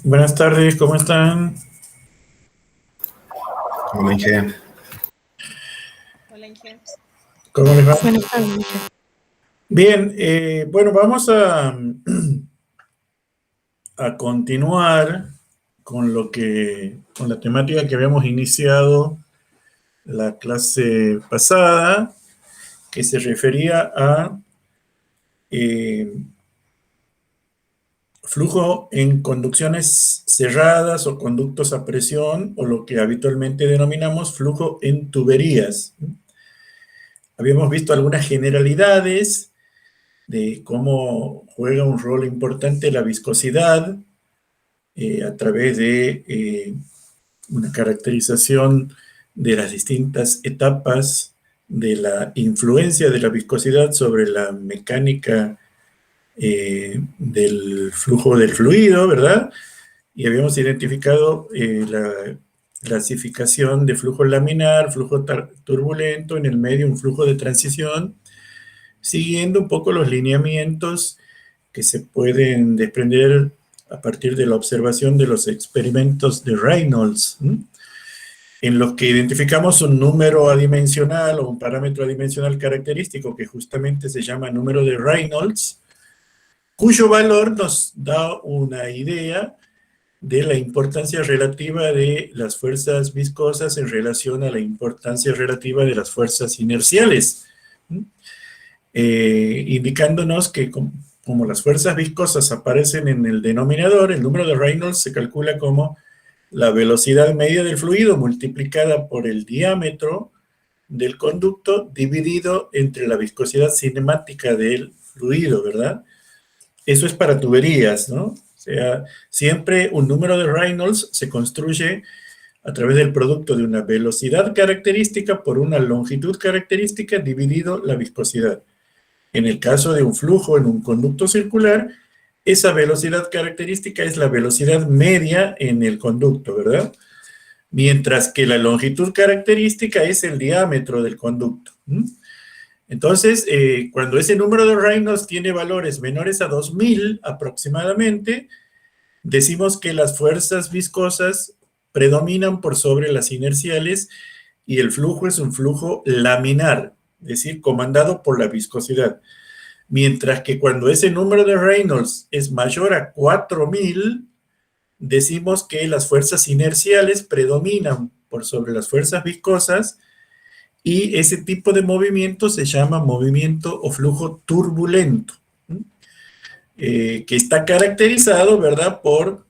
Buenas tardes, ¿cómo están? Hola, Inge. Hola, Inge. ¿Cómo les va? Buenas tardes, Michelle. Bien, bueno, vamos a continuar con la temática que habíamos iniciado la clase pasada, que se refería a eh, flujo en conducciones cerradas o conductos a presión, o lo que habitualmente denominamos flujo en tuberías. Habíamos visto algunas generalidades de cómo juega un rol importante la viscosidad a través de una caracterización de las distintas etapas de la influencia de la viscosidad sobre la mecánica del flujo del fluido, ¿verdad? Y habíamos identificado la clasificación de flujo laminar, flujo turbulento, en el medio un flujo de transición, siguiendo un poco los lineamientos que se pueden desprender a partir de la observación de los experimentos de Reynolds, en los que identificamos un número adimensional o un parámetro adimensional característico que justamente se llama número de Reynolds, cuyo valor nos da una idea de la importancia relativa de las fuerzas viscosas en relación a la importancia relativa de las fuerzas inerciales, indicándonos que como las fuerzas viscosas aparecen en el denominador, el número de Reynolds se calcula como la velocidad media del fluido multiplicada por el diámetro del conducto dividido entre la viscosidad cinemática del fluido, ¿verdad? Eso es para tuberías, ¿no? O sea, siempre un número de Reynolds se construye a través del producto de una velocidad característica por una longitud característica dividido la viscosidad. En el caso de un flujo en un conducto circular, esa velocidad característica es la velocidad media en el conducto, ¿verdad? Mientras que la longitud característica es el diámetro del conducto. Entonces, cuando ese número de Reynolds tiene valores menores a 2000 aproximadamente, decimos que las fuerzas viscosas predominan por sobre las inerciales y el flujo es un flujo laminar, es decir, comandado por la viscosidad. Mientras que cuando ese número de Reynolds es mayor a 4000, decimos que las fuerzas inerciales predominan por sobre las fuerzas viscosas y ese tipo de movimiento se llama movimiento o flujo turbulento, que está caracterizado, ¿verdad?, por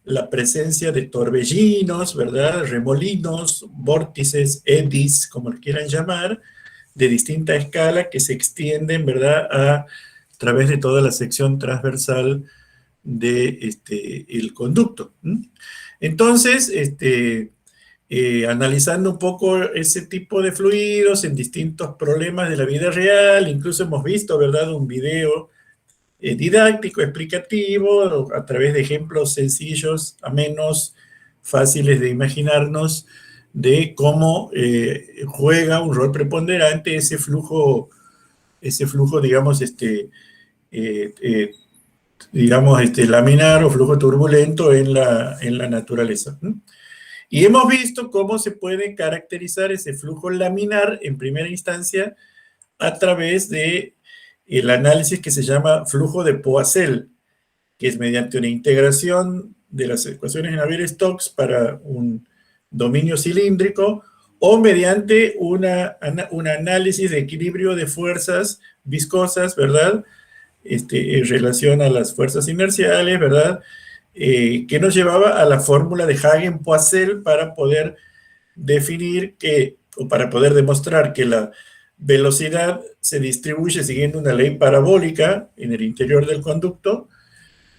la presencia de torbellinos, ¿verdad?, remolinos, vórtices, eddies, como lo quieran llamar, de distinta escala que se extienden, ¿verdad?, a través de toda la sección transversal de el conducto. Entonces, analizando un poco ese tipo de fluidos en distintos problemas de la vida real, incluso hemos visto, ¿verdad?, un video didáctico, explicativo, a través de ejemplos sencillos, amenos, fáciles de imaginarnos, de cómo juega un rol preponderante ese flujo, digamos, eh, eh, laminar o flujo turbulento en la naturaleza. Y hemos visto cómo se puede caracterizar ese flujo laminar en primera instancia a través de el análisis que se llama flujo de Poiseuille, que es mediante una integración de las ecuaciones de Navier-Stokes para un dominio cilíndrico o mediante un análisis de equilibrio de fuerzas viscosas, ¿verdad?, en relación a las fuerzas inerciales, ¿verdad?, que nos llevaba a la fórmula de Hagen-Poiseuille para poder definir que, o para poder demostrar que la velocidad se distribuye siguiendo una ley parabólica en el interior del conducto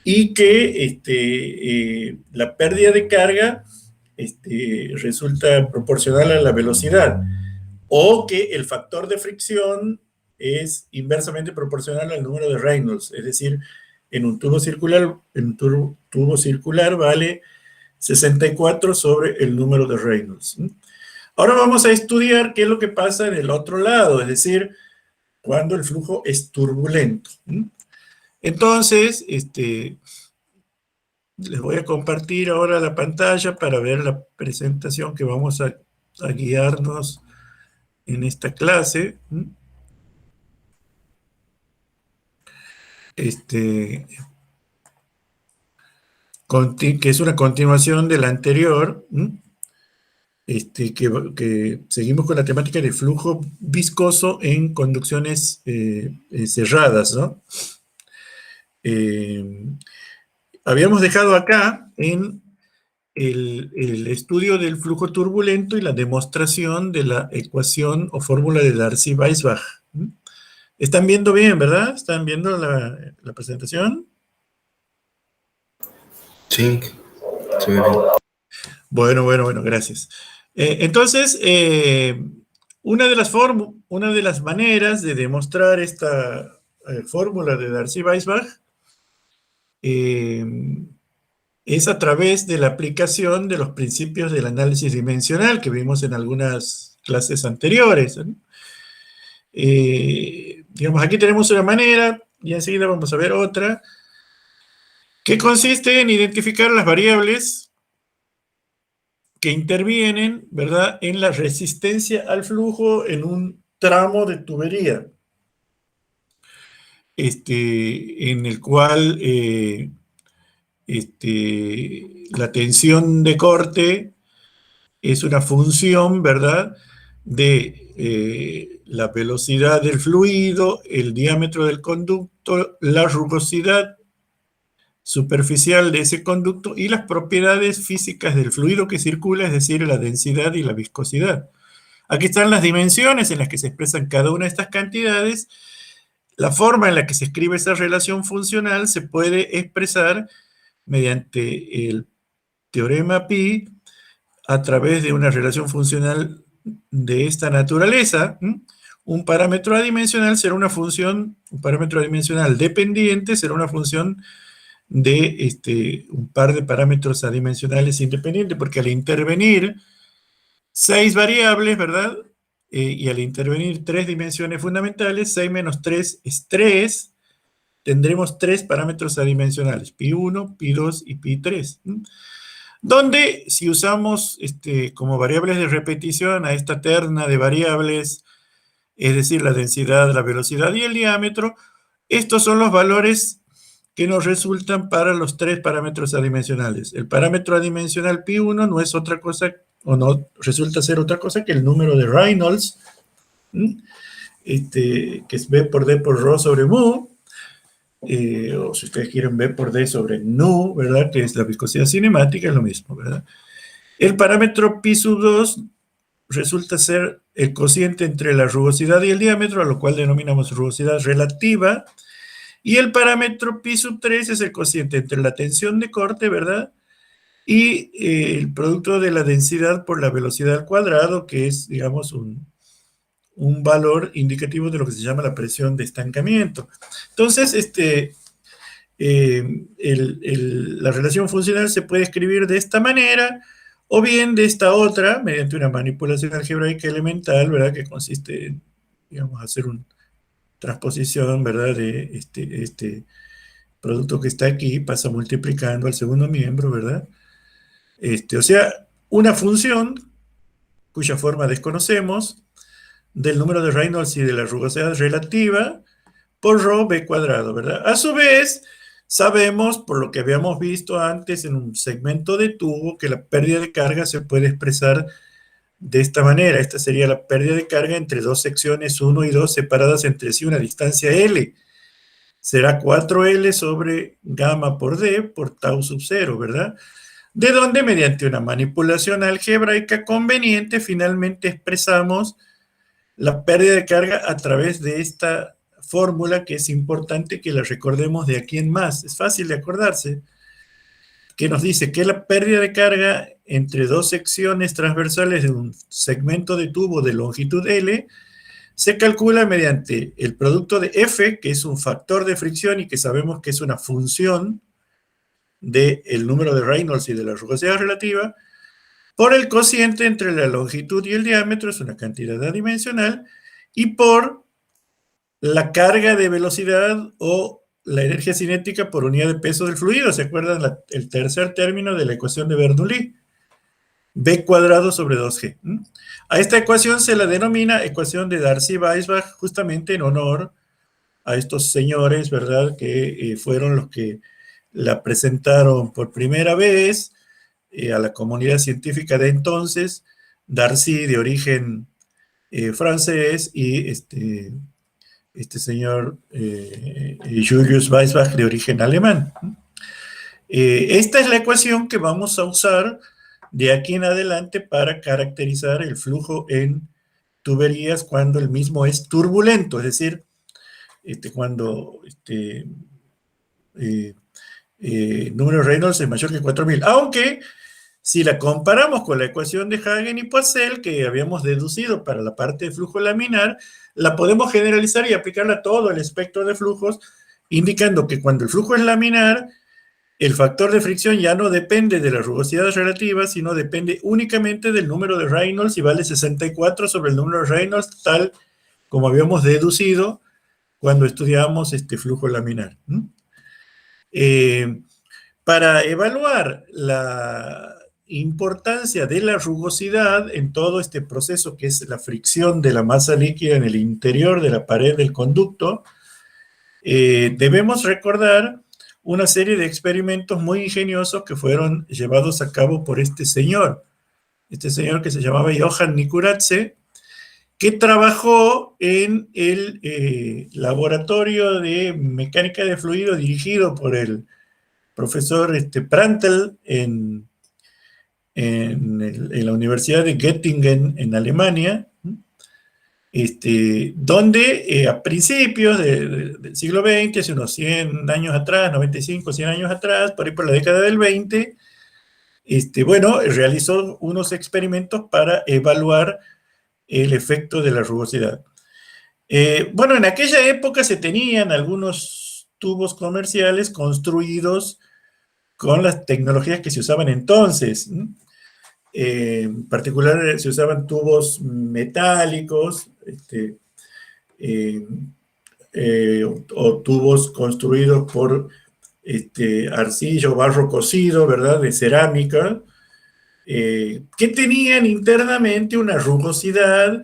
y que la pérdida de carga resulta proporcional a la velocidad, o que el factor de fricción es inversamente proporcional al número de Reynolds, es decir, en un tubo circular vale 64 sobre el número de Reynolds. Ahora vamos a estudiar qué es lo que pasa en el otro lado, es decir, cuando el flujo es turbulento. Entonces, Les voy a compartir ahora la pantalla para ver la presentación que vamos a guiarnos en esta clase. Que es una continuación de la anterior, que seguimos con la temática de flujo viscoso en conducciones cerradas, ¿no? Habíamos dejado acá en el estudio del flujo turbulento y la demostración de la ecuación o fórmula de Darcy-Weisbach. ¿Están viendo bien, verdad? ¿Están viendo la presentación? Sí, se ve bien. Bueno, gracias. Entonces, una de las maneras de demostrar esta fórmula de Darcy-Weisbach es a través de la aplicación de los principios del análisis dimensional que vimos en algunas clases anteriores, ¿no? Digamos, aquí tenemos una manera, y enseguida vamos a ver otra, que consiste en identificar las variables que intervienen, ¿verdad?, en la resistencia al flujo en un tramo de tubería, en el cual la tensión de corte es una función, ¿verdad?, de la velocidad del fluido, el diámetro del conducto, la rugosidad superficial de ese conducto y las propiedades físicas del fluido que circula, es decir, la densidad y la viscosidad. Aquí están las dimensiones en las que se expresan cada una de estas cantidades. La forma en la que se escribe esa relación funcional se puede expresar mediante el teorema Pi a través de una relación funcional de esta naturaleza. Un parámetro adimensional será una función, un parámetro adimensional dependiente será una función de un par de parámetros adimensionales independientes, porque al intervenir 6 variables, ¿verdad? Y al intervenir 3 dimensiones fundamentales, 6 menos 3 es 3, tendremos 3 parámetros adimensionales, pi1, pi2 y pi3, donde si usamos como variables de repetición a esta terna de variables, es decir, la densidad, la velocidad y el diámetro, estos son los valores que nos resultan para los 3 parámetros adimensionales. El parámetro adimensional pi1 no es otra cosa, o no resulta ser otra cosa que el número de Reynolds, que es B por D por Rho sobre mu, o si ustedes quieren B por D sobre nu, ¿verdad?, que es la viscosidad cinemática, es lo mismo, ¿verdad? El parámetro pi sub 2 resulta ser el cociente entre la rugosidad y el diámetro, a lo cual denominamos rugosidad relativa, y el parámetro pi sub 3 es el cociente entre la tensión de corte, ¿verdad?, y el producto de la densidad por la velocidad al cuadrado, que es, digamos, un valor indicativo de lo que se llama la presión de estancamiento. Entonces, la relación funcional se puede escribir de esta manera, o bien de esta otra, mediante una manipulación algebraica elemental, ¿verdad?, que consiste en, digamos, hacer una transposición, ¿verdad?, de este producto que está aquí, pasa multiplicando al segundo miembro, ¿verdad? O sea, una función cuya forma desconocemos, del número de Reynolds y de la rugosidad relativa, por Rho B cuadrado, ¿verdad? A su vez, sabemos, por lo que habíamos visto antes en un segmento de tubo, que la pérdida de carga se puede expresar de esta manera. Esta sería la pérdida de carga entre dos secciones 1 y 2 separadas entre sí una distancia L. Será 4L sobre gamma por D por tau sub 0, ¿verdad? De donde, mediante una manipulación algebraica conveniente, finalmente expresamos la pérdida de carga a través de esta fórmula, que es importante que la recordemos de aquí en más. Es fácil de acordarse, que nos dice que la pérdida de carga entre dos secciones transversales de un segmento de tubo de longitud L se calcula mediante el producto de F, que es un factor de fricción y que sabemos que es una función del número de Reynolds y de la rugosidad relativa, por el cociente entre la longitud y el diámetro, es una cantidad adimensional, y por la carga de velocidad o la energía cinética por unidad de peso del fluido. ¿Se acuerdan el tercer término de la ecuación de Bernoulli? B cuadrado sobre 2G. A esta ecuación se la denomina ecuación de Darcy-Weisbach, justamente en honor a estos señores, ¿verdad?, que fueron los que la presentaron por primera vez a la comunidad científica de entonces. Darcy, de origen francés, y este señor Julius Weisbach, de origen alemán. Esta es la ecuación que vamos a usar de aquí en adelante para caracterizar el flujo en tuberías cuando el mismo es turbulento, es decir, cuando número de Reynolds es mayor que 4000. Aunque, si la comparamos con la ecuación de Hagen y Poiseuille que habíamos deducido para la parte de flujo laminar, la podemos generalizar y aplicarla a todo el espectro de flujos, indicando que cuando el flujo es laminar, el factor de fricción ya no depende de la rugosidad relativa, sino depende únicamente del número de Reynolds y vale 64 sobre el número de Reynolds, tal como habíamos deducido cuando estudiábamos este flujo laminar. Para evaluar la importancia de la rugosidad en todo este proceso que es la fricción de la masa líquida en el interior de la pared del conducto, debemos recordar una serie de experimentos muy ingeniosos que fueron llevados a cabo por este señor que se llamaba Johann Nikuradse, que trabajó en el laboratorio de mecánica de fluido dirigido por el profesor Prantl en la Universidad de Göttingen, en Alemania, donde a principios del siglo XX, hace unos 100 años atrás, 95, 100 años atrás, por ahí por la década del 20, bueno, realizó unos experimentos para evaluar el efecto de la rugosidad. Bueno, en aquella época se tenían algunos tubos comerciales construidos con las tecnologías que se usaban entonces. En particular se usaban tubos metálicos, o tubos construidos por arcilla o barro cocido, ¿verdad?, de cerámica, que tenían internamente una rugosidad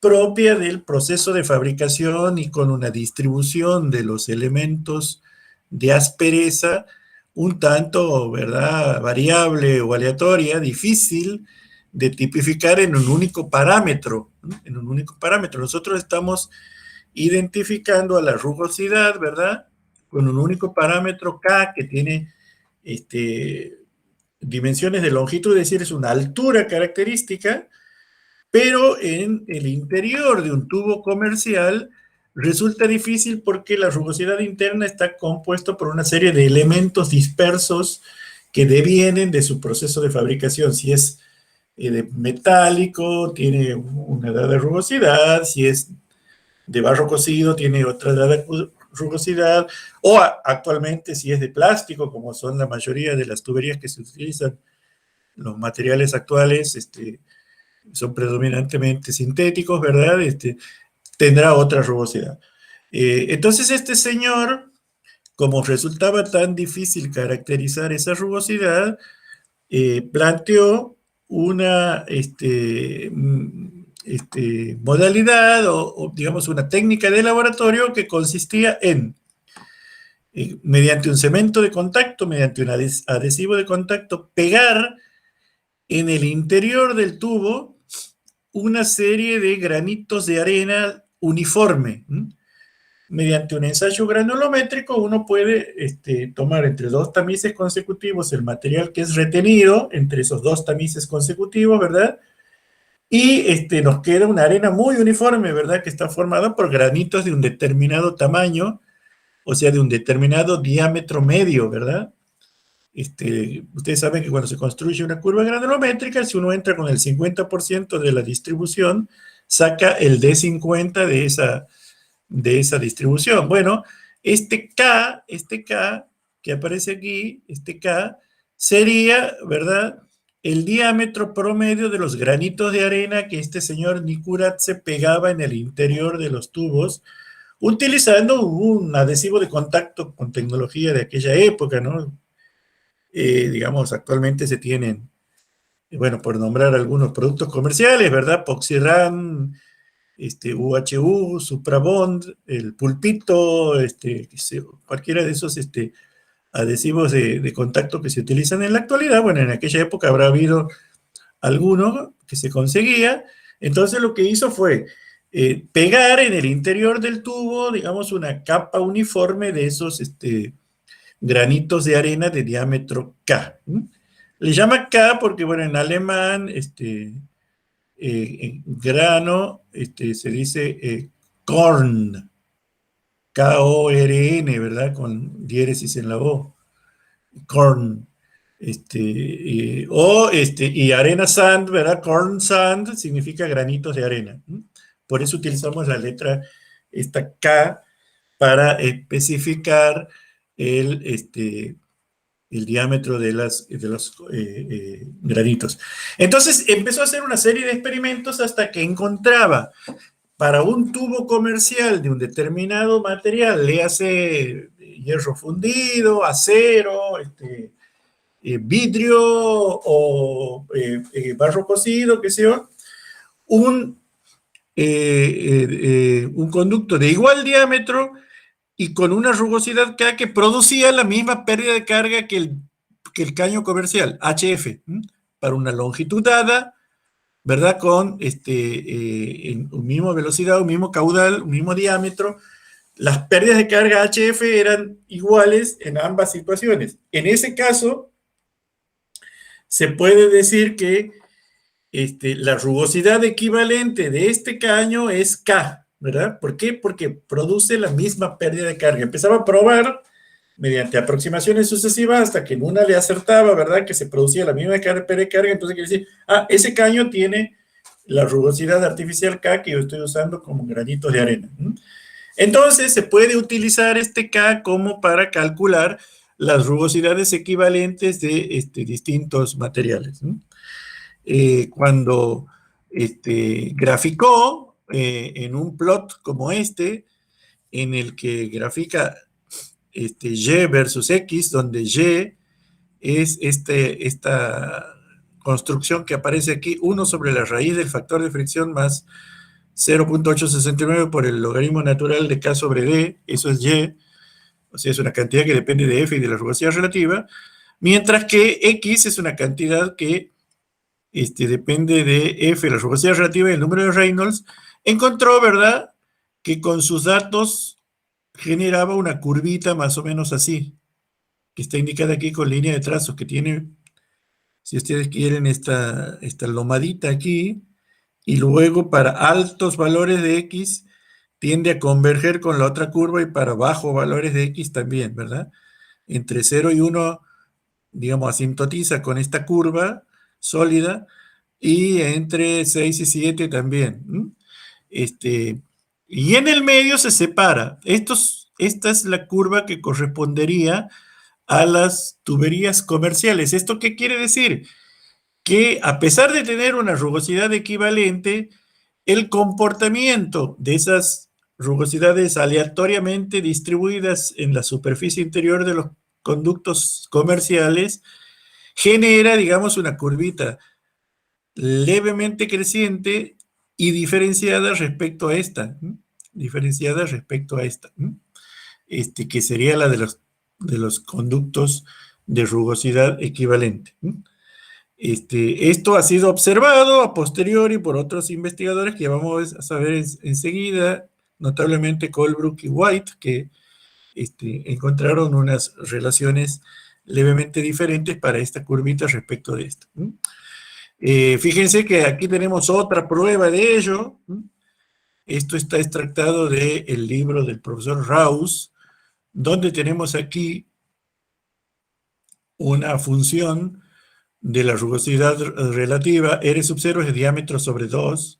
propia del proceso de fabricación y con una distribución de los elementos de aspereza un tanto, ¿verdad?, variable o aleatoria, difícil de tipificar en un único parámetro, ¿no? En un único parámetro. Nosotros estamos identificando a la rugosidad, ¿verdad?, con un único parámetro K que tiene dimensiones de longitud, es decir, es una altura característica, pero en el interior de un tubo comercial resulta difícil porque la rugosidad interna está compuesta por una serie de elementos dispersos que devienen de su proceso de fabricación. Si es de metálico, tiene una edad de rugosidad; si es de barro cocido, tiene otra edad de rugosidad; o actualmente, si es de plástico, como son la mayoría de las tuberías que se utilizan, los materiales actuales son predominantemente sintéticos, ¿verdad? Tendrá otra rugosidad. Entonces este señor, como resultaba tan difícil caracterizar esa rugosidad, planteó una modalidad o, digamos, una técnica de laboratorio que consistía en, mediante un cemento de contacto, mediante un adhesivo de contacto, pegar en el interior del tubo una serie de granitos de arena uniforme. Mediante un ensayo granulométrico uno puede tomar entre dos tamices consecutivos el material que es retenido entre esos dos tamices consecutivos, ¿verdad? Y nos queda una arena muy uniforme, ¿verdad?, que está formada por granitos de un determinado tamaño, o sea, de un determinado diámetro medio, ¿verdad? Ustedes saben que cuando se construye una curva granulométrica, si uno entra con el 50% de la distribución, saca el D50 de esa distribución. Bueno, este K que aparece aquí, este K, sería, ¿verdad?, el diámetro promedio de los granitos de arena que este señor Nikuradse pegaba en el interior de los tubos, utilizando un adhesivo de contacto con tecnología de aquella época, ¿no? Digamos, actualmente se tienen, bueno, por nombrar algunos productos comerciales, ¿verdad? Poxyran, UHU, Suprabond, el pulpito, cualquiera de esos adhesivos de contacto que se utilizan en la actualidad. Bueno, en aquella época habrá habido alguno que se conseguía. Entonces lo que hizo fue pegar en el interior del tubo, digamos, una capa uniforme de esos granitos de arena de diámetro K. Le llama K porque, bueno, en alemán, grano, se dice Korn, K-O-R-N, ¿verdad? Con diéresis en la O. Corn. Y arena sand, ¿verdad? Corn sand significa granitos de arena. Por eso utilizamos la letra, esta K, para especificar el diámetro de los granitos. Entonces empezó a hacer una serie de experimentos hasta que encontraba para un tubo comercial de un determinado material, le hace hierro fundido, acero, vidrio o barro cocido, qué sé yo, un, un conducto de igual diámetro y con una rugosidad K que producía la misma pérdida de carga que el caño comercial, HF, para una longitud dada, ¿verdad? Con un mismo velocidad, un mismo caudal, un mismo diámetro. Las pérdidas de carga HF eran iguales en ambas situaciones. En ese caso, se puede decir que la rugosidad equivalente de este caño es K, ¿verdad? ¿Por qué? Porque produce la misma pérdida de carga. Empezaba a probar mediante aproximaciones sucesivas hasta que en una le acertaba, ¿verdad? Que se producía la misma pérdida de carga, entonces quiere decir, ese caño tiene la rugosidad artificial K que yo estoy usando como granitos de arena. Entonces se puede utilizar este K como para calcular las rugosidades equivalentes de distintos materiales. Cuando graficó en un plot como en el que grafica Y versus X, donde Y es esta construcción que aparece aquí, 1 sobre la raíz del factor de fricción más 0.869 por el logaritmo natural de K sobre D, eso es Y, o sea, es una cantidad que depende de F y de la rugosidad relativa, mientras que X es una cantidad que depende de F, la rugosidad relativa y el número de Reynolds. Encontró, ¿verdad?, que con sus datos generaba una curvita más o menos así, que está indicada aquí con línea de trazos, que tiene, si ustedes quieren, esta lomadita aquí, y luego para altos valores de X tiende a converger con la otra curva y para bajos valores de X también, ¿verdad? Entre 0 y 1, digamos, asintotiza con esta curva sólida y entre 6 y 7 también. Y en el medio se separa. Esta es la curva que correspondería a las tuberías comerciales. ¿Esto qué quiere decir? Que a pesar de tener una rugosidad equivalente, el comportamiento de esas rugosidades aleatoriamente distribuidas en la superficie interior de los conductos comerciales genera, digamos, una curvita levemente creciente y diferenciada respecto a esta, que sería la de los conductos de rugosidad equivalente. Esto ha sido observado a posteriori por otros investigadores que vamos a saber enseguida, notablemente Colebrook y White, que encontraron unas relaciones levemente diferentes para esta curvita respecto de esta. Fíjense que aquí tenemos otra prueba de ello. Esto está extractado del libro del profesor Raus, donde tenemos aquí una función de la rugosidad relativa, R sub 0 es diámetro sobre 2,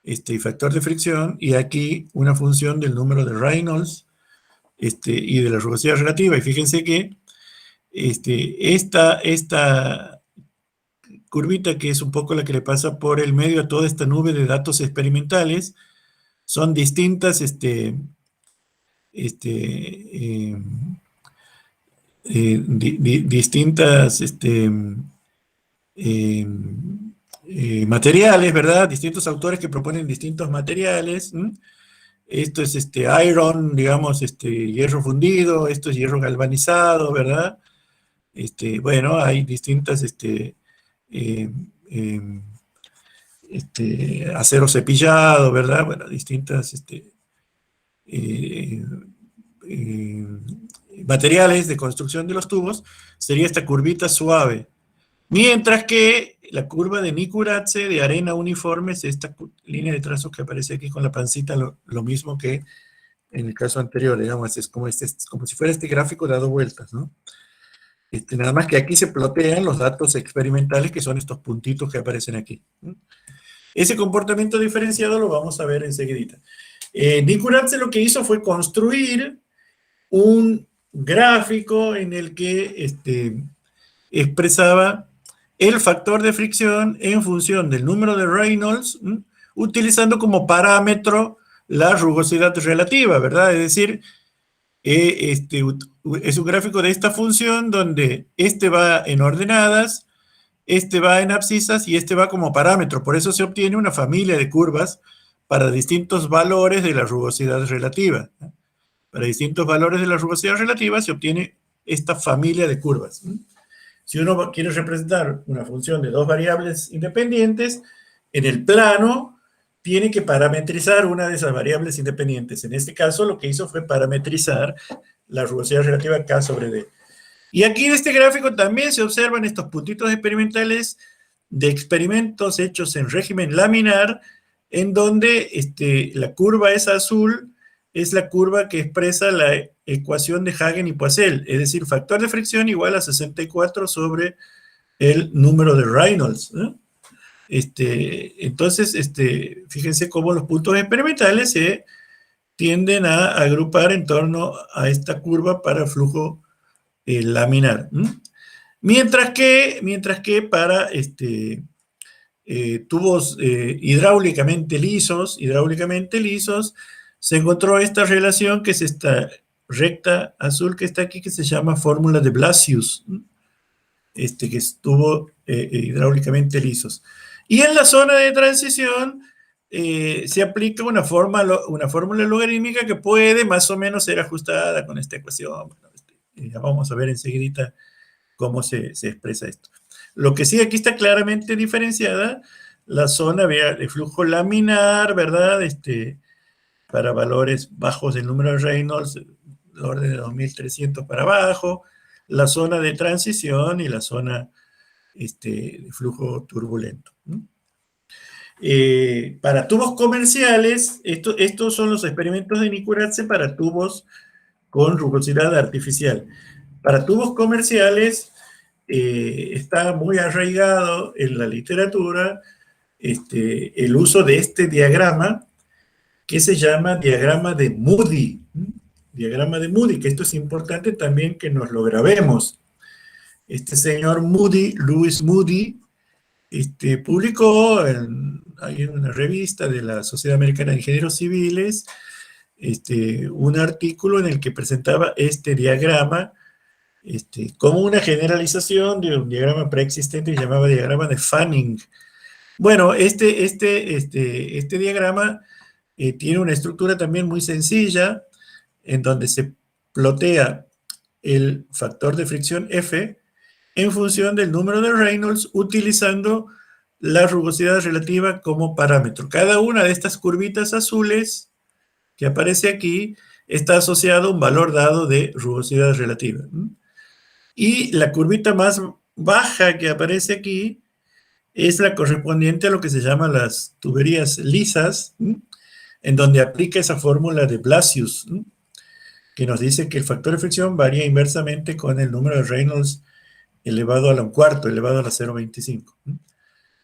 y factor de fricción, y aquí una función del número de Reynolds y de la rugosidad relativa. Y fíjense que esta curvita, que es un poco la que le pasa por el medio a toda esta nube de datos experimentales, son distintas, distintas, materiales, ¿verdad? Distintos autores que proponen distintos materiales. Esto es iron, digamos, hierro fundido, esto es hierro galvanizado, ¿verdad? Bueno, hay distintas, eh, eh, acero cepillado, ¿verdad? Bueno, distintas, eh, eh, materiales de construcción de los tubos, sería esta curvita suave. Mientras que la curva de Nikuratse de arena uniforme es esta línea de trazos que aparece aquí con la pancita, lo mismo que en el caso anterior, digamos, es como si fuera este gráfico dado vueltas, ¿no? Nada más que aquí se plotean los datos experimentales, que son estos puntitos que aparecen aquí. Ese comportamiento diferenciado lo vamos a ver enseguida. Nikuratse lo que hizo fue construir un gráfico en el que expresaba el factor de fricción en función del número de Reynolds, utilizando como parámetro la rugosidad relativa, ¿verdad? Es decir, es un gráfico de esta función donde va en ordenadas, va en abscisas y va como parámetro. Por eso se obtiene una familia de curvas para distintos valores de la rugosidad relativa. Para distintos valores de la rugosidad relativa se obtiene esta familia de curvas. Si uno quiere representar una función de dos variables independientes, en el plano tiene que parametrizar una de esas variables independientes. En este caso, lo que hizo fue parametrizar la rugosidad relativa K sobre D. Y aquí en este gráfico también se observan estos puntitos experimentales de experimentos hechos en régimen laminar, en donde la curva esa azul es la curva que expresa la ecuación de Hagen y Poiseuille, es decir, factor de fricción igual a 64 sobre el número de Reynolds, ¿no? Entonces, fíjense cómo los puntos experimentales se tienden a agrupar en torno a esta curva para flujo laminar. Mientras que para tubos hidráulicamente lisos, se encontró esta relación que es esta recta azul que está aquí, que se llama fórmula de Blasius, que estuvo hidráulicamente lisos. Y en la zona de transición se aplica una fórmula logarítmica que puede más o menos ser ajustada con esta ecuación. Ya vamos a ver enseguida cómo se expresa esto. Lo que sí aquí está claramente diferenciada, la zona de flujo laminar, ¿verdad? Para valores bajos del número de Reynolds, del orden de 2300 para abajo, la zona de transición y la zona de flujo turbulento. Para tubos comerciales, estos son los experimentos de Nikuratse para tubos con rugosidad artificial. Para tubos comerciales está muy arraigado en la literatura el uso de este diagrama que se llama diagrama de Moody. Diagrama de Moody, que esto es importante también que nos lo grabemos. Este señor Moody, Louis Moody, publicó hay en una revista de la Sociedad Americana de Ingenieros Civiles un artículo en el que presentaba este diagrama como una generalización de un diagrama preexistente que llamaba diagrama de Fanning. Bueno, este diagrama tiene una estructura también muy sencilla, en donde se plotea el factor de fricción F en función del número de Reynolds, utilizando la rugosidad relativa como parámetro. Cada una de estas curvitas azules que aparece aquí está asociada a un valor dado de rugosidad relativa. Y la curvita más baja que aparece aquí es la correspondiente a lo que se llama las tuberías lisas, en donde aplica esa fórmula de Blasius, que nos dice que el factor de fricción varía inversamente con el número de Reynolds elevado a la un cuarto, elevado a la 0.25.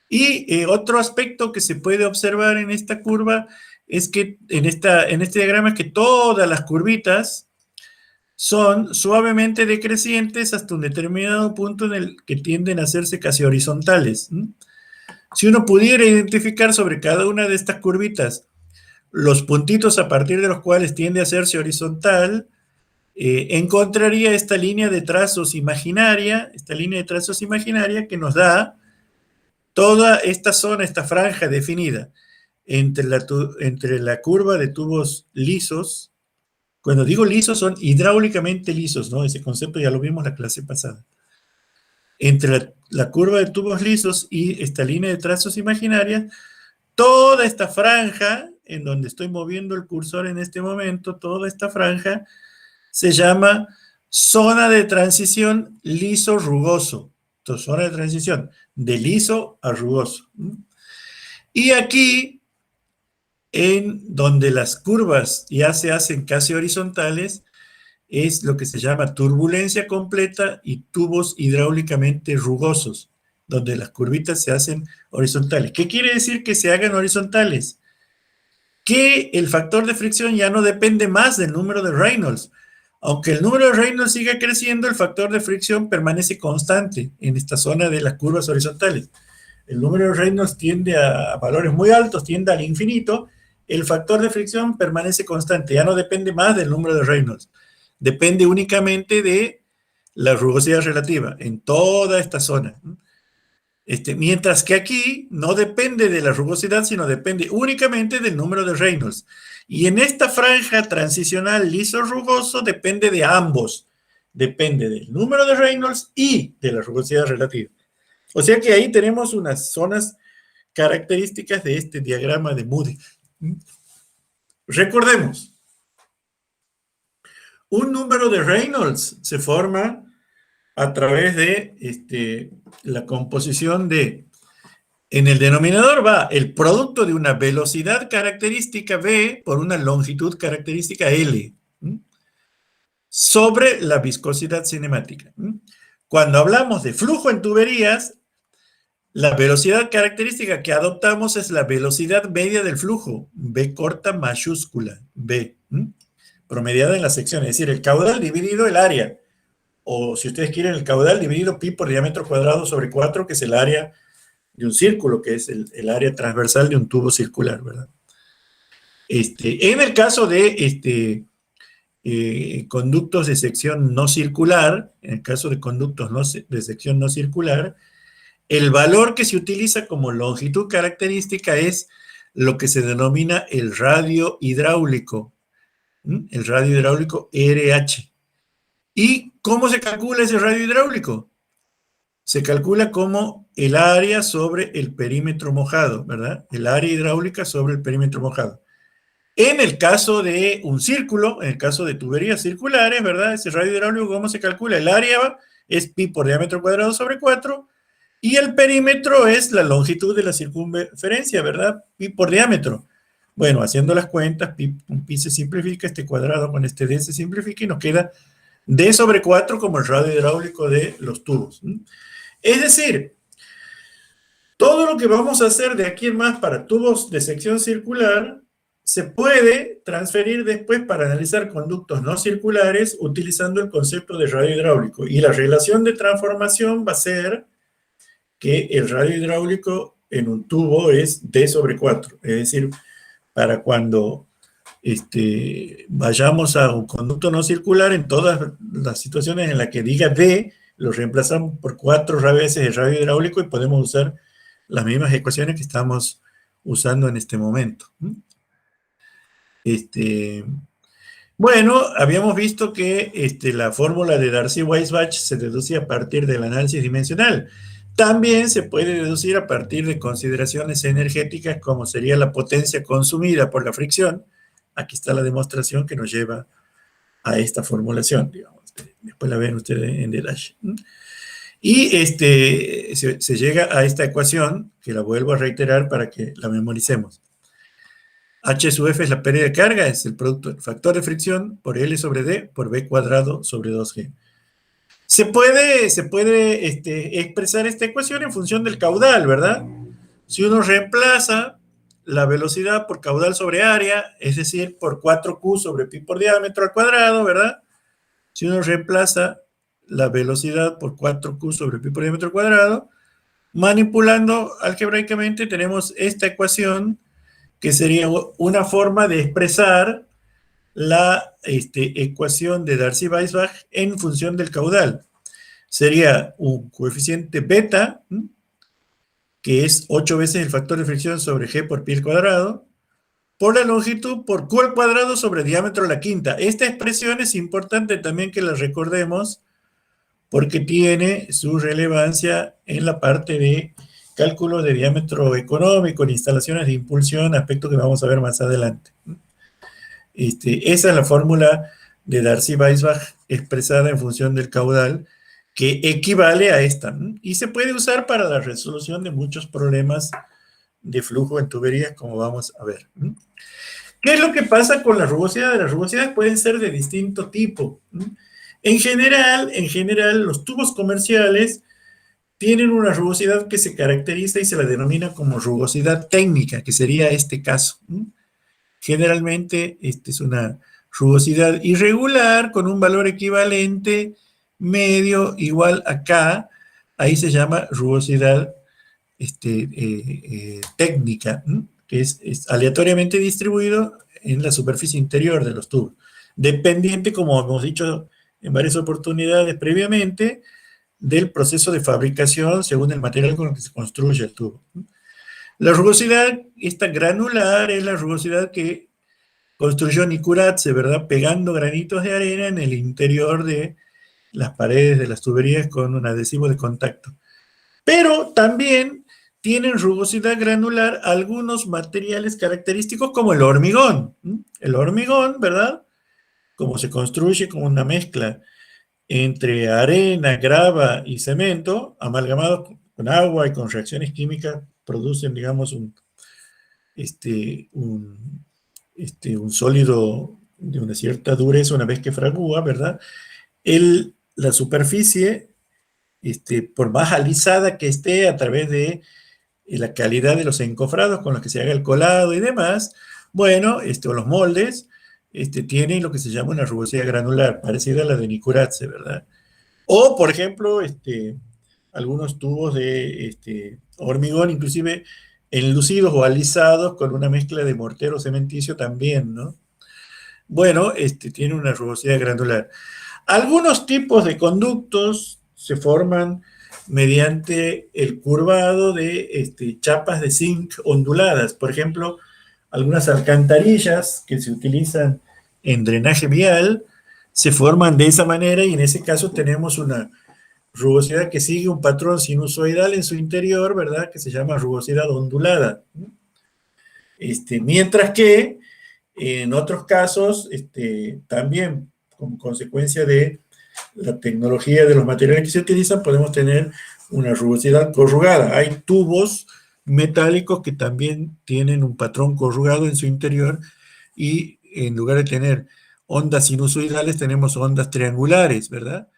Y otro aspecto que se puede observar en esta curva es que en este diagrama es que todas las curvitas son suavemente decrecientes hasta un determinado punto en el que tienden a hacerse casi horizontales. Si uno pudiera identificar sobre cada una de estas curvitas los puntitos a partir de los cuales tiende a hacerse horizontal, encontraría esta línea de trazos imaginaria, que nos da toda esta zona, esta franja definida entre la curva de tubos lisos. Cuando digo lisos, son hidráulicamente lisos, ¿no? Ese concepto ya lo vimos en la clase pasada. Entre la curva de tubos lisos y esta línea de trazos imaginaria, toda esta franja, en donde estoy moviendo el cursor en este momento, toda esta franja se llama zona de transición liso-rugoso. Entonces, zona de transición de liso a rugoso. Y aquí, en donde las curvas ya se hacen casi horizontales, es lo que se llama turbulencia completa y tubos hidráulicamente rugosos, donde las curvitas se hacen horizontales. ¿Qué quiere decir que se hagan horizontales? Que el factor de fricción ya no depende más del número de Reynolds. Aunque el número de Reynolds siga creciendo, el factor de fricción permanece constante en esta zona de las curvas horizontales. El número de Reynolds tiende a valores muy altos, tiende al infinito. El factor de fricción permanece constante, ya no depende más del número de Reynolds. Depende únicamente de la rugosidad relativa en toda esta zona. Mientras que aquí no depende de la rugosidad, sino depende únicamente del número de Reynolds. Y en esta franja transicional liso-rugoso depende de ambos. Depende del número de Reynolds y de la rugosidad relativa. O sea que ahí tenemos unas zonas características de este diagrama de Moody. Recordemos, un número de Reynolds se forma a través de la composición de, en el denominador va el producto de una velocidad característica V por una longitud característica L, sobre la viscosidad cinemática. Cuando hablamos de flujo en tuberías, la velocidad característica que adoptamos es la velocidad media del flujo, V corta mayúscula, V, promediada en la sección, es decir, el caudal dividido el área, o si ustedes quieren, el caudal dividido pi por diámetro cuadrado sobre 4, que es el área de un círculo, que es el área transversal de un tubo circular, ¿verdad? En el caso de conductos de sección no circular, en el caso de conductos de sección no circular, el valor que se utiliza como longitud característica es lo que se denomina el radio hidráulico, el radio hidráulico RH. ¿Y cómo se calcula ese radio hidráulico? Se calcula como el área sobre el perímetro mojado, ¿verdad? El área hidráulica sobre el perímetro mojado. En el caso de un círculo, en el caso de tuberías circulares, ¿verdad? Ese radio hidráulico, ¿cómo se calcula? El área es pi por diámetro cuadrado sobre 4, y el perímetro es la longitud de la circunferencia, ¿verdad? Pi por diámetro. Bueno, haciendo las cuentas, pi se simplifica, este cuadrado con este d se simplifica y nos queda d sobre 4 como el radio hidráulico de los tubos. Es decir, todo lo que vamos a hacer de aquí en más para tubos de sección circular se puede transferir después para analizar conductos no circulares utilizando el concepto de radio hidráulico. Y la relación de transformación va a ser que el radio hidráulico en un tubo es d sobre 4. Es decir, para cuando vayamos a un conducto no circular, en todas las situaciones en las que diga d, lo reemplazamos por 4 veces el radio hidráulico y podemos usar las mismas ecuaciones que estamos usando en este momento. Bueno, habíamos visto que la fórmula de Darcy-Weisbach se deduce a partir del análisis dimensional. También se puede deducir a partir de consideraciones energéticas como sería la potencia consumida por la fricción. Aquí está la demostración que nos lleva a esta formulación, digamos. Después la ven ustedes en detalle. Y se llega a esta ecuación, que la vuelvo a reiterar para que la memoricemos. H sub F es la pérdida de carga, es el producto del factor de fricción por L sobre D por B cuadrado sobre 2G. Se puede expresar esta ecuación en función del caudal, ¿verdad? Si uno reemplaza la velocidad por caudal sobre área, es decir, por 4Q sobre pi por diámetro al cuadrado, ¿verdad? Si uno reemplaza la velocidad por 4Q sobre pi por diámetro al cuadrado, manipulando algebraicamente tenemos esta ecuación que sería una forma de expresar la ecuación de Darcy-Weisbach en función del caudal. Sería un coeficiente beta, que es 8 veces el factor de fricción sobre g por pi al cuadrado, por la longitud por q al cuadrado sobre diámetro a la quinta. Esta expresión es importante también que la recordemos porque tiene su relevancia en la parte de cálculo de diámetro económico, en instalaciones de impulsión, aspecto que vamos a ver más adelante. Esa es la fórmula de Darcy-Weisbach expresada en función del caudal, que equivale a esta, y se puede usar para la resolución de muchos problemas de flujo en tuberías, como vamos a ver. ¿Qué es lo que pasa con la rugosidad? Las rugosidades pueden ser de distinto tipo. En general, los tubos comerciales tienen una rugosidad que se caracteriza y se la denomina como rugosidad técnica, que sería este caso. Generalmente, es una rugosidad irregular con un valor equivalente medio igual a K. Ahí se llama rugosidad técnica, que es aleatoriamente distribuido en la superficie interior de los tubos, dependiente, como hemos dicho en varias oportunidades previamente, del proceso de fabricación según el material con el que se construye el tubo. La rugosidad, esta granular, es la rugosidad que construyó Nikuradse, ¿verdad? Pegando granitos de arena en el interior de las paredes de las tuberías con un adhesivo de contacto. Pero también tienen rugosidad granular algunos materiales característicos como el hormigón. El hormigón, ¿verdad? Como se construye como una mezcla entre arena, grava y cemento, amalgamados con agua y con reacciones químicas, producen, digamos, un sólido de una cierta dureza una vez que fragúa, ¿verdad? La superficie, por más alisada que esté a través de la calidad de los encofrados con los que se haga el colado y demás, bueno, o los moldes, tienen lo que se llama una rugosidad granular, parecida a la de Nikuradse, ¿verdad? O, por ejemplo, algunos tubos de hormigón, inclusive enlucidos o alisados con una mezcla de mortero cementicio también, ¿no? Bueno, tiene una rugosidad granular. Algunos tipos de conductos se forman mediante el curvado de chapas de zinc onduladas. Por ejemplo, algunas alcantarillas que se utilizan en drenaje vial se forman de esa manera y en ese caso tenemos una rugosidad que sigue un patrón sinusoidal en su interior, ¿verdad? Que se llama rugosidad ondulada. Mientras que en otros casos, también como consecuencia de la tecnología de los materiales que se utilizan, podemos tener una rugosidad corrugada. Hay tubos metálicos que también tienen un patrón corrugado en su interior y en lugar de tener ondas sinusoidales, tenemos ondas triangulares, ¿verdad?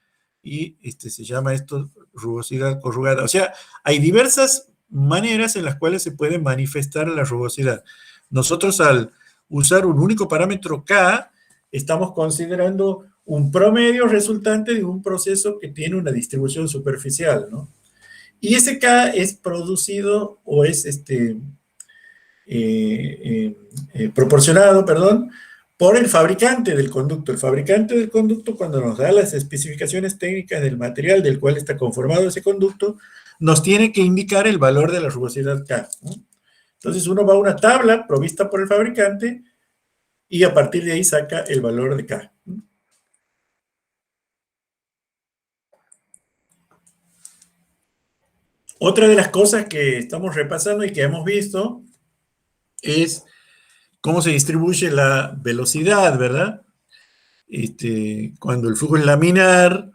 Y se llama esto rugosidad corrugada. O sea, hay diversas maneras en las cuales se puede manifestar la rugosidad. Nosotros al usar un único parámetro K, estamos considerando un promedio resultante de un proceso que tiene una distribución superficial, ¿no? Y ese K es producido o es proporcionado, perdón, por el fabricante del conducto. El fabricante del conducto, cuando nos da las especificaciones técnicas del material del cual está conformado ese conducto, nos tiene que indicar el valor de la rugosidad K, ¿no? Entonces uno va a una tabla provista por el fabricante y a partir de ahí saca el valor de K. Otra de las cosas que estamos repasando y que hemos visto es cómo se distribuye la velocidad, ¿verdad? Cuando el flujo es laminar,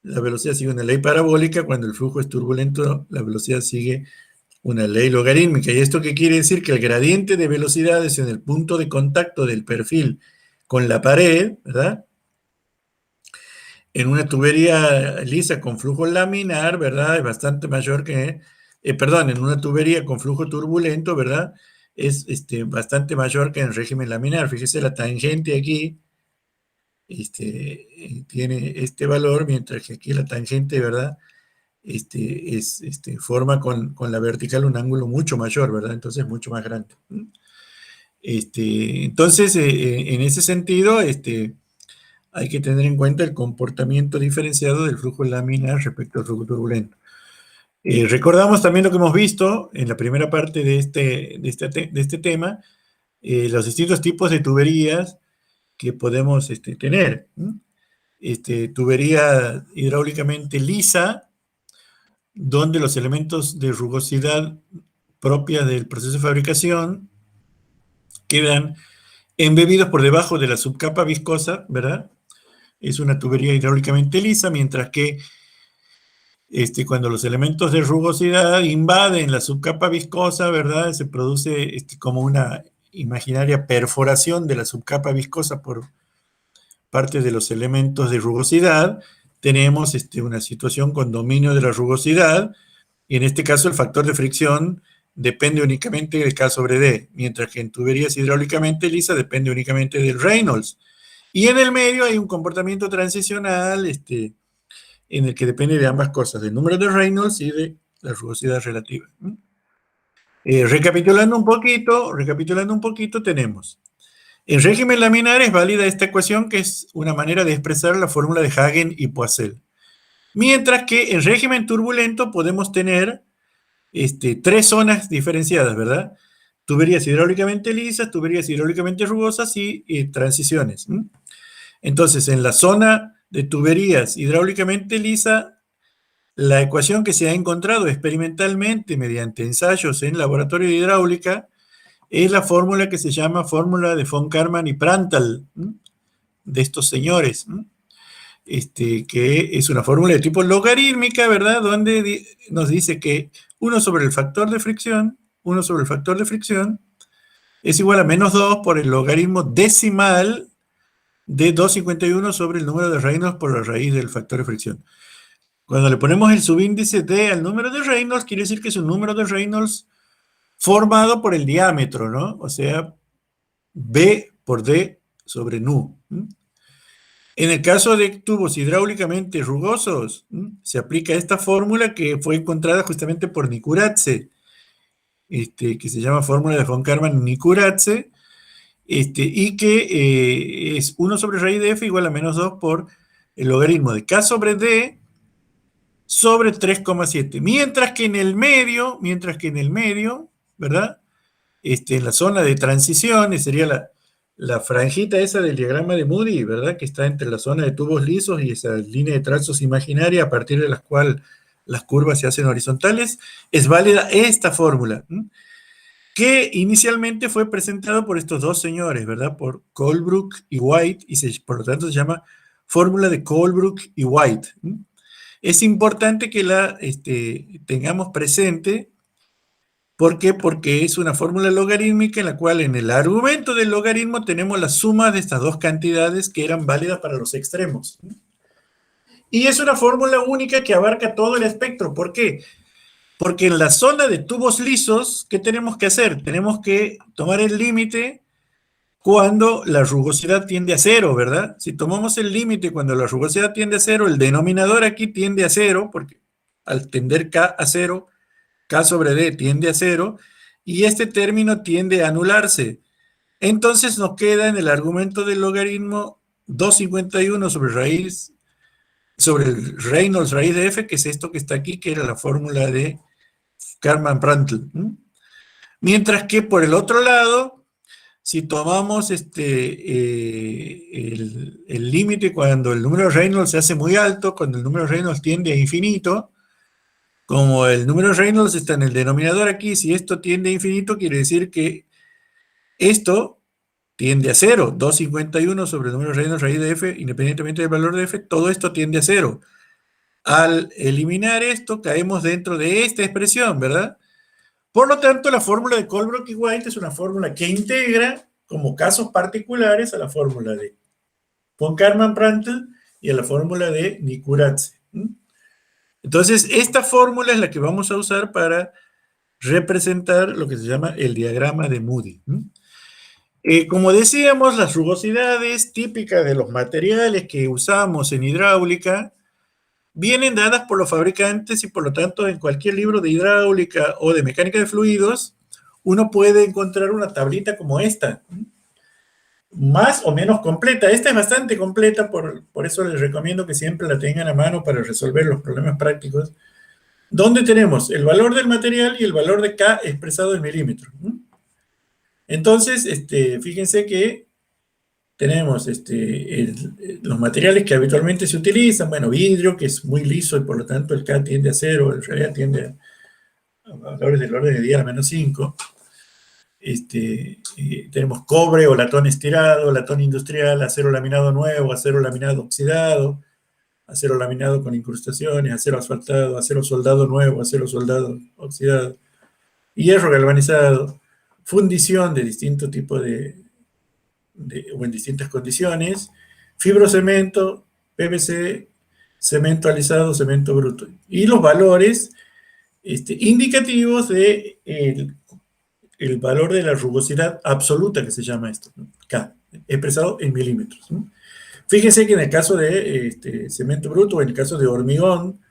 la velocidad sigue una ley parabólica. Cuando el flujo es turbulento, la velocidad sigue una ley logarítmica. ¿Y esto qué quiere decir? Que el gradiente de velocidades en el punto de contacto del perfil con la pared, ¿verdad? En una tubería lisa con flujo laminar, ¿verdad? Es bastante mayor que, en una tubería con flujo turbulento, ¿verdad? Es bastante mayor que en régimen laminar. Fíjese, la tangente aquí tiene este valor, mientras que aquí la tangente, ¿verdad? Forma con la vertical un ángulo mucho mayor, ¿verdad? Entonces mucho más grande. Entonces, en ese sentido, hay que tener en cuenta el comportamiento diferenciado del flujo laminar respecto al flujo turbulento. Recordamos también lo que hemos visto en la primera parte de este tema, los distintos tipos de tuberías que podemos tener. Tubería hidráulicamente lisa, donde los elementos de rugosidad propias del proceso de fabricación quedan embebidos por debajo de la subcapa viscosa, ¿verdad? Es una tubería hidráulicamente lisa, mientras que cuando los elementos de rugosidad invaden la subcapa viscosa, ¿verdad? Se produce como una imaginaria perforación de la subcapa viscosa por parte de los elementos de rugosidad. Tenemos una situación con dominio de la rugosidad, y en este caso el factor de fricción depende únicamente del K sobre D, mientras que en tuberías hidráulicamente lisas depende únicamente del Reynolds. Y en el medio hay un comportamiento transicional en el que depende de ambas cosas, del número de Reynolds y de la rugosidad relativa. Recapitulando un poquito, tenemos: en régimen laminar es válida esta ecuación, que es una manera de expresar la fórmula de Hagen y Poiseuille. Mientras que en régimen turbulento podemos tener tres zonas diferenciadas, ¿verdad? Tuberías hidráulicamente lisas, tuberías hidráulicamente rugosas y transiciones. Entonces, en la zona de tuberías hidráulicamente lisa, la ecuación que se ha encontrado experimentalmente mediante ensayos en laboratorio de hidráulica es la fórmula que se llama fórmula de von Karman y Prandtl, de estos señores, que es una fórmula de tipo logarítmica, ¿verdad? Donde nos dice que 1 sobre el factor de fricción es igual a menos 2 por el logaritmo decimal de 2,51 sobre el número de Reynolds por la raíz del factor de fricción. Cuando le ponemos el subíndice D al número de Reynolds, quiere decir que es un número de Reynolds formado por el diámetro, ¿no? O sea, B por D sobre nu. En el caso de tubos hidráulicamente rugosos, se aplica esta fórmula que fue encontrada justamente por Nikuradze, que se llama fórmula de von Karman-Nikuradze, y que es 1 sobre raíz de f igual a menos 2 por el logaritmo de k sobre d sobre 3,7. Mientras que en el medio, ¿verdad? En la zona de transición, sería la franjita esa del diagrama de Moody, ¿verdad? Que está entre la zona de tubos lisos y esa línea de trazos imaginaria a partir de la cual las curvas se hacen horizontales, es válida esta fórmula, que inicialmente fue presentado por estos dos señores, ¿verdad? Por Colebrook y White, y por lo tanto se llama fórmula de Colebrook y White. Es importante que la tengamos presente. ¿Por qué? Porque es una fórmula logarítmica en la cual en el argumento del logaritmo tenemos la suma de estas dos cantidades que eran válidas para los extremos. Y es una fórmula única que abarca todo el espectro. ¿Por qué? Porque en la zona de tubos lisos, ¿qué tenemos que hacer? Tenemos que tomar el límite cuando la rugosidad tiende a cero, ¿verdad? Si tomamos el límite cuando la rugosidad tiende a cero, el denominador aquí tiende a cero, porque al tender K a cero, K sobre D tiende a cero, y este término tiende a anularse. Entonces nos queda en el argumento del logaritmo 2,51 sobre el Reynolds raíz de f, que es esto que está aquí, que era la fórmula de Karman-Prandtl. Mientras que por el otro lado, si tomamos el límite cuando el número de Reynolds se hace muy alto, cuando el número de Reynolds tiende a infinito, como el número de Reynolds está en el denominador aquí, si esto tiende a infinito, quiere decir que esto tiende a cero. 2,51 sobre el número de Reynolds raíz de f, independientemente del valor de f, todo esto tiende a cero. Al eliminar esto, caemos dentro de esta expresión, ¿verdad? Por lo tanto, la fórmula de Colebrook y White es una fórmula que integra como casos particulares a la fórmula de von Karman-Prandtl y a la fórmula de Nikuradze. Entonces, esta fórmula es la que vamos a usar para representar lo que se llama el diagrama de Moody. Como decíamos, las rugosidades típicas de los materiales que usamos en hidráulica vienen dadas por los fabricantes y por lo tanto en cualquier libro de hidráulica o de mecánica de fluidos, uno puede encontrar una tablita como esta, más o menos completa. Esta es bastante completa, por eso les recomiendo que siempre la tengan a mano para resolver los problemas prácticos, donde tenemos el valor del material y el valor de K expresado en milímetros. Entonces, fíjense que tenemos los materiales que habitualmente se utilizan, bueno, vidrio, que es muy liso y por lo tanto el K tiende a 0, en realidad tiende a valores del orden de 10 a la menos 5. Tenemos cobre o latón estirado, latón industrial, acero laminado nuevo, acero laminado oxidado, acero laminado con incrustaciones, acero asfaltado, acero soldado nuevo, acero soldado oxidado, hierro galvanizado, fundición de distinto tipo o en distintas condiciones, fibrocemento, PVC, cemento alisado, cemento bruto. Y los valores indicativos de el valor de la rugosidad absoluta, que se llama esto, ¿no? K, expresado en milímetros, ¿no? Fíjense que en el caso de cemento bruto o en el caso de hormigón,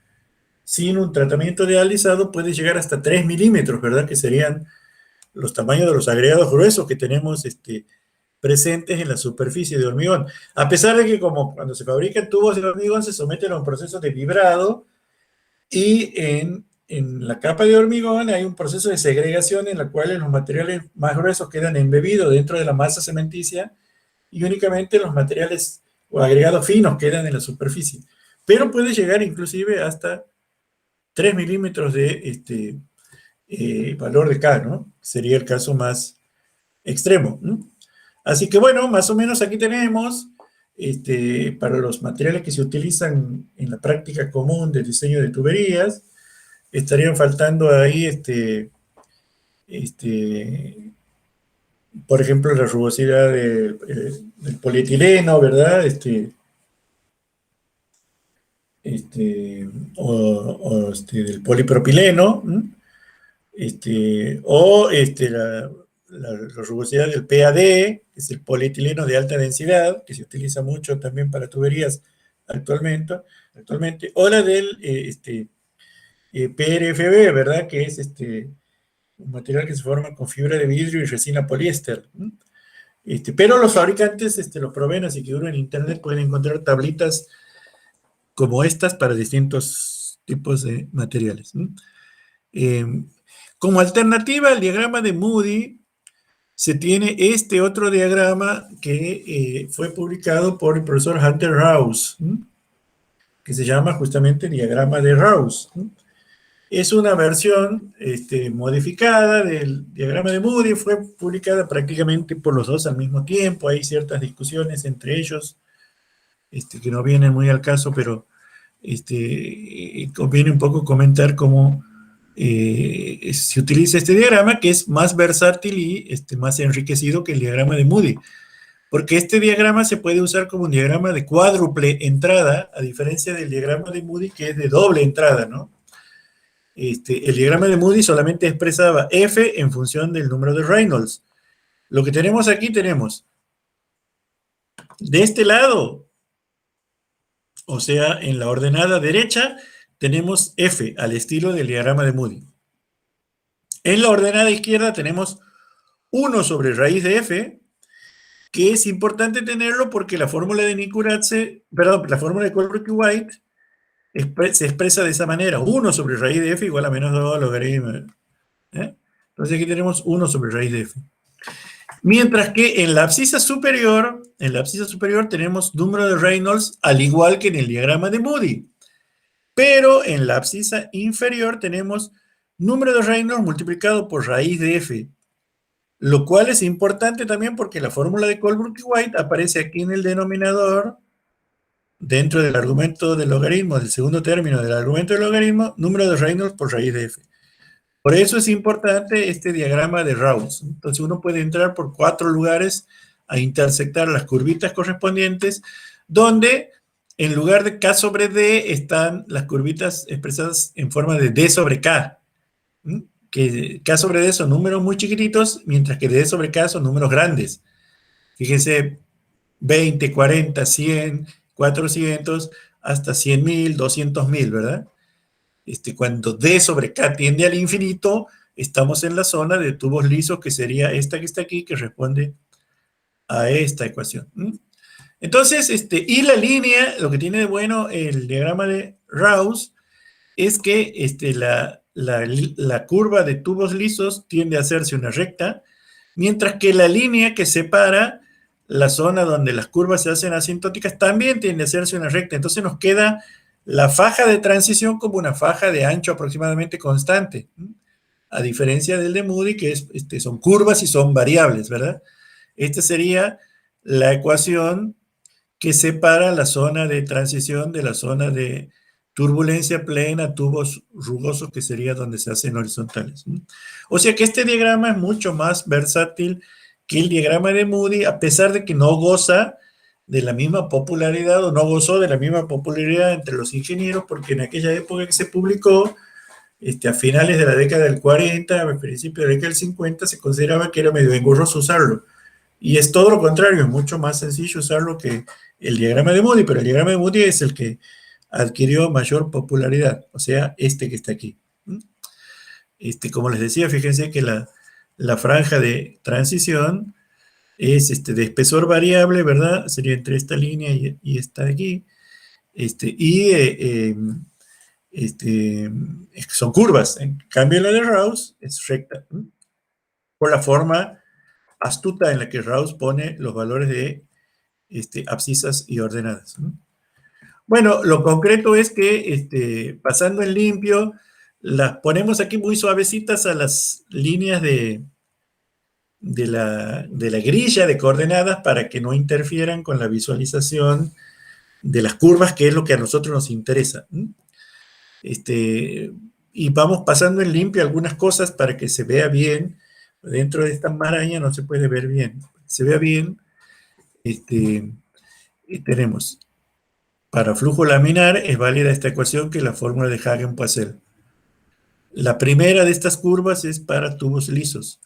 sin un tratamiento de alisado puede llegar hasta 3 milímetros, ¿verdad? Que serían los tamaños de los agregados gruesos que tenemos presentes en la superficie de hormigón. A pesar de que como cuando se fabrican tubos de hormigón se someten a un proceso de vibrado y en la capa de hormigón hay un proceso de segregación en la cual los materiales más gruesos quedan embebidos dentro de la masa cementicia y únicamente los materiales o agregados finos quedan en la superficie. Pero puede llegar inclusive hasta 3 milímetros de valor de K, ¿no? Sería el caso más extremo, ¿no? Así que bueno, más o menos aquí tenemos, para los materiales que se utilizan en la práctica común del diseño de tuberías, estarían faltando ahí, por ejemplo, la rugosidad del polietileno, ¿verdad? Del polipropileno, la rugosidad del PAD, que es el polietileno de alta densidad, que se utiliza mucho también para tuberías actualmente, o la del PRFB, ¿verdad? Que es un material que se forma con fibra de vidrio y resina poliéster. Pero los fabricantes los proveen, así que uno en internet pueden encontrar tablitas como estas para distintos tipos de materiales. Como alternativa al diagrama de Moody, se tiene este otro diagrama que fue publicado por el profesor Hunter Rouse, que se llama justamente diagrama de Rouse. Es una versión modificada del diagrama de Moody, fue publicada prácticamente por los dos al mismo tiempo, hay ciertas discusiones entre ellos que no vienen muy al caso, pero conviene un poco comentar cómo se utiliza este diagrama, que es más versátil y más enriquecido que el diagrama de Moody, porque este diagrama se puede usar como un diagrama de cuádruple entrada, a diferencia del diagrama de Moody, que es de doble entrada, ¿no? El diagrama de Moody solamente expresaba F en función del número de Reynolds. Lo que tenemos aquí, tenemos de este lado, o sea, en la ordenada derecha, tenemos F al estilo del diagrama de Moody. En la ordenada izquierda tenemos 1 sobre raíz de F, que es importante tenerlo porque la fórmula de Nicuratse, perdón, la fórmula de Colbrook-White se expresa de esa manera, 1 sobre raíz de F igual a menos 2 logaritmo. Entonces aquí tenemos 1 sobre raíz de F. Mientras que en la abscisa superior tenemos número de Reynolds al igual que en el diagrama de Moody. Pero en la abscisa inferior tenemos número de Reynolds multiplicado por raíz de F. Lo cual es importante también porque la fórmula de Colbrook-White aparece aquí en el denominador, dentro del argumento del logaritmo, del segundo término del argumento del logaritmo, número de Reynolds por raíz de F. Por eso es importante este diagrama de Rouse. Entonces uno puede entrar por 4 lugares a intersectar las curvitas correspondientes, donde en lugar de K sobre D están las curvitas expresadas en forma de D sobre K. Que K sobre D son números muy chiquititos, mientras que D sobre K son números grandes. Fíjense, 20, 40, 100, 400, hasta 100.000, 200.000, ¿verdad? Cuando D sobre K tiende al infinito, estamos en la zona de tubos lisos, que sería esta que está aquí, que responde a esta ecuación. Entonces, y la línea, lo que tiene de bueno el diagrama de Rous es que la curva de tubos lisos tiende a hacerse una recta, mientras que la línea que separa la zona donde las curvas se hacen asintóticas también tiende a hacerse una recta. Entonces nos queda la faja de transición como una faja de ancho aproximadamente constante, a diferencia del de Moody, que son curvas y son variables, ¿verdad? Esta sería la ecuación que separa la zona de transición de la zona de turbulencia plena, tubos rugosos, que sería donde se hacen horizontales. O sea que este diagrama es mucho más versátil que el diagrama de Moody, a pesar de que no goza de la misma popularidad, o no gozó de la misma popularidad entre los ingenieros, porque en aquella época que se publicó, a finales de la década del 40, a principios de la década del 50, se consideraba que era medio engorroso usarlo. Y es todo lo contrario, es mucho más sencillo usarlo que el diagrama de Moody, pero el diagrama de Moody es el que adquirió mayor popularidad, o sea, que está aquí. Como les decía, fíjense que la franja de transición es de espesor variable, ¿verdad? Sería entre esta línea y esta de aquí. Son curvas. En cambio, la de Rous es recta, por la forma astuta en la que Rous pone los valores de abscisas y ordenadas. Bueno, lo concreto es que pasando en limpio, las ponemos aquí muy suavecitas a las líneas de la grilla de coordenadas para que no interfieran con la visualización de las curvas, que es lo que a nosotros nos interesa. Y vamos pasando en limpio algunas cosas para que se vea bien. Dentro de esta maraña no se puede ver bien. Se vea bien. Y tenemos, para flujo laminar, es válida esta ecuación, que es la fórmula de Hagen-Poiseuille. La primera de estas curvas es para tubos lisos,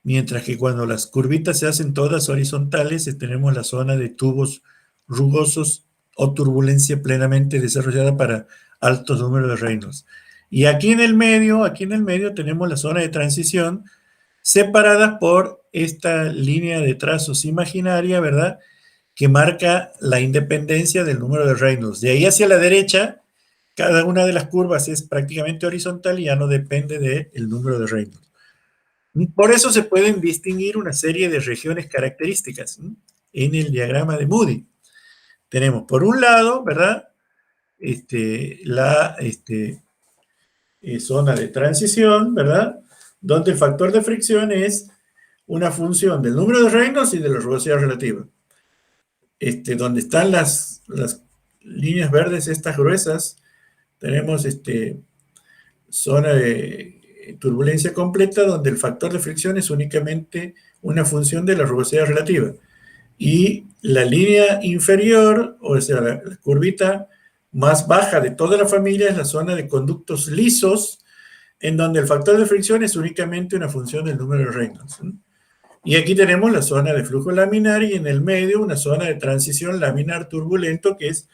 mientras que cuando las curvitas se hacen todas horizontales, tenemos la zona de tubos rugosos o turbulencia plenamente desarrollada para altos números de Reynolds. Y aquí en el medio tenemos la zona de transición, separadas por esta línea de trazos imaginaria, ¿verdad?, que marca la independencia del número de Reynolds. De ahí hacia la derecha, cada una de las curvas es prácticamente horizontal y ya no depende del número de Reynolds. Por eso se pueden distinguir una serie de regiones características en el diagrama de Moody. Tenemos por un lado, ¿verdad?, la zona de transición, ¿verdad?, donde el factor de fricción es una función del número de Reynolds y de la rugosidad relativa. Donde están las líneas verdes, estas gruesas, tenemos zona de turbulencia completa, donde el factor de fricción es únicamente una función de la rugosidad relativa. Y la línea inferior, o sea, la curvita más baja de toda la familia, es la zona de conductos lisos, en donde el factor de fricción es únicamente una función del número de Reynolds. Y aquí tenemos la zona de flujo laminar, y en el medio una zona de transición laminar turbulento, que es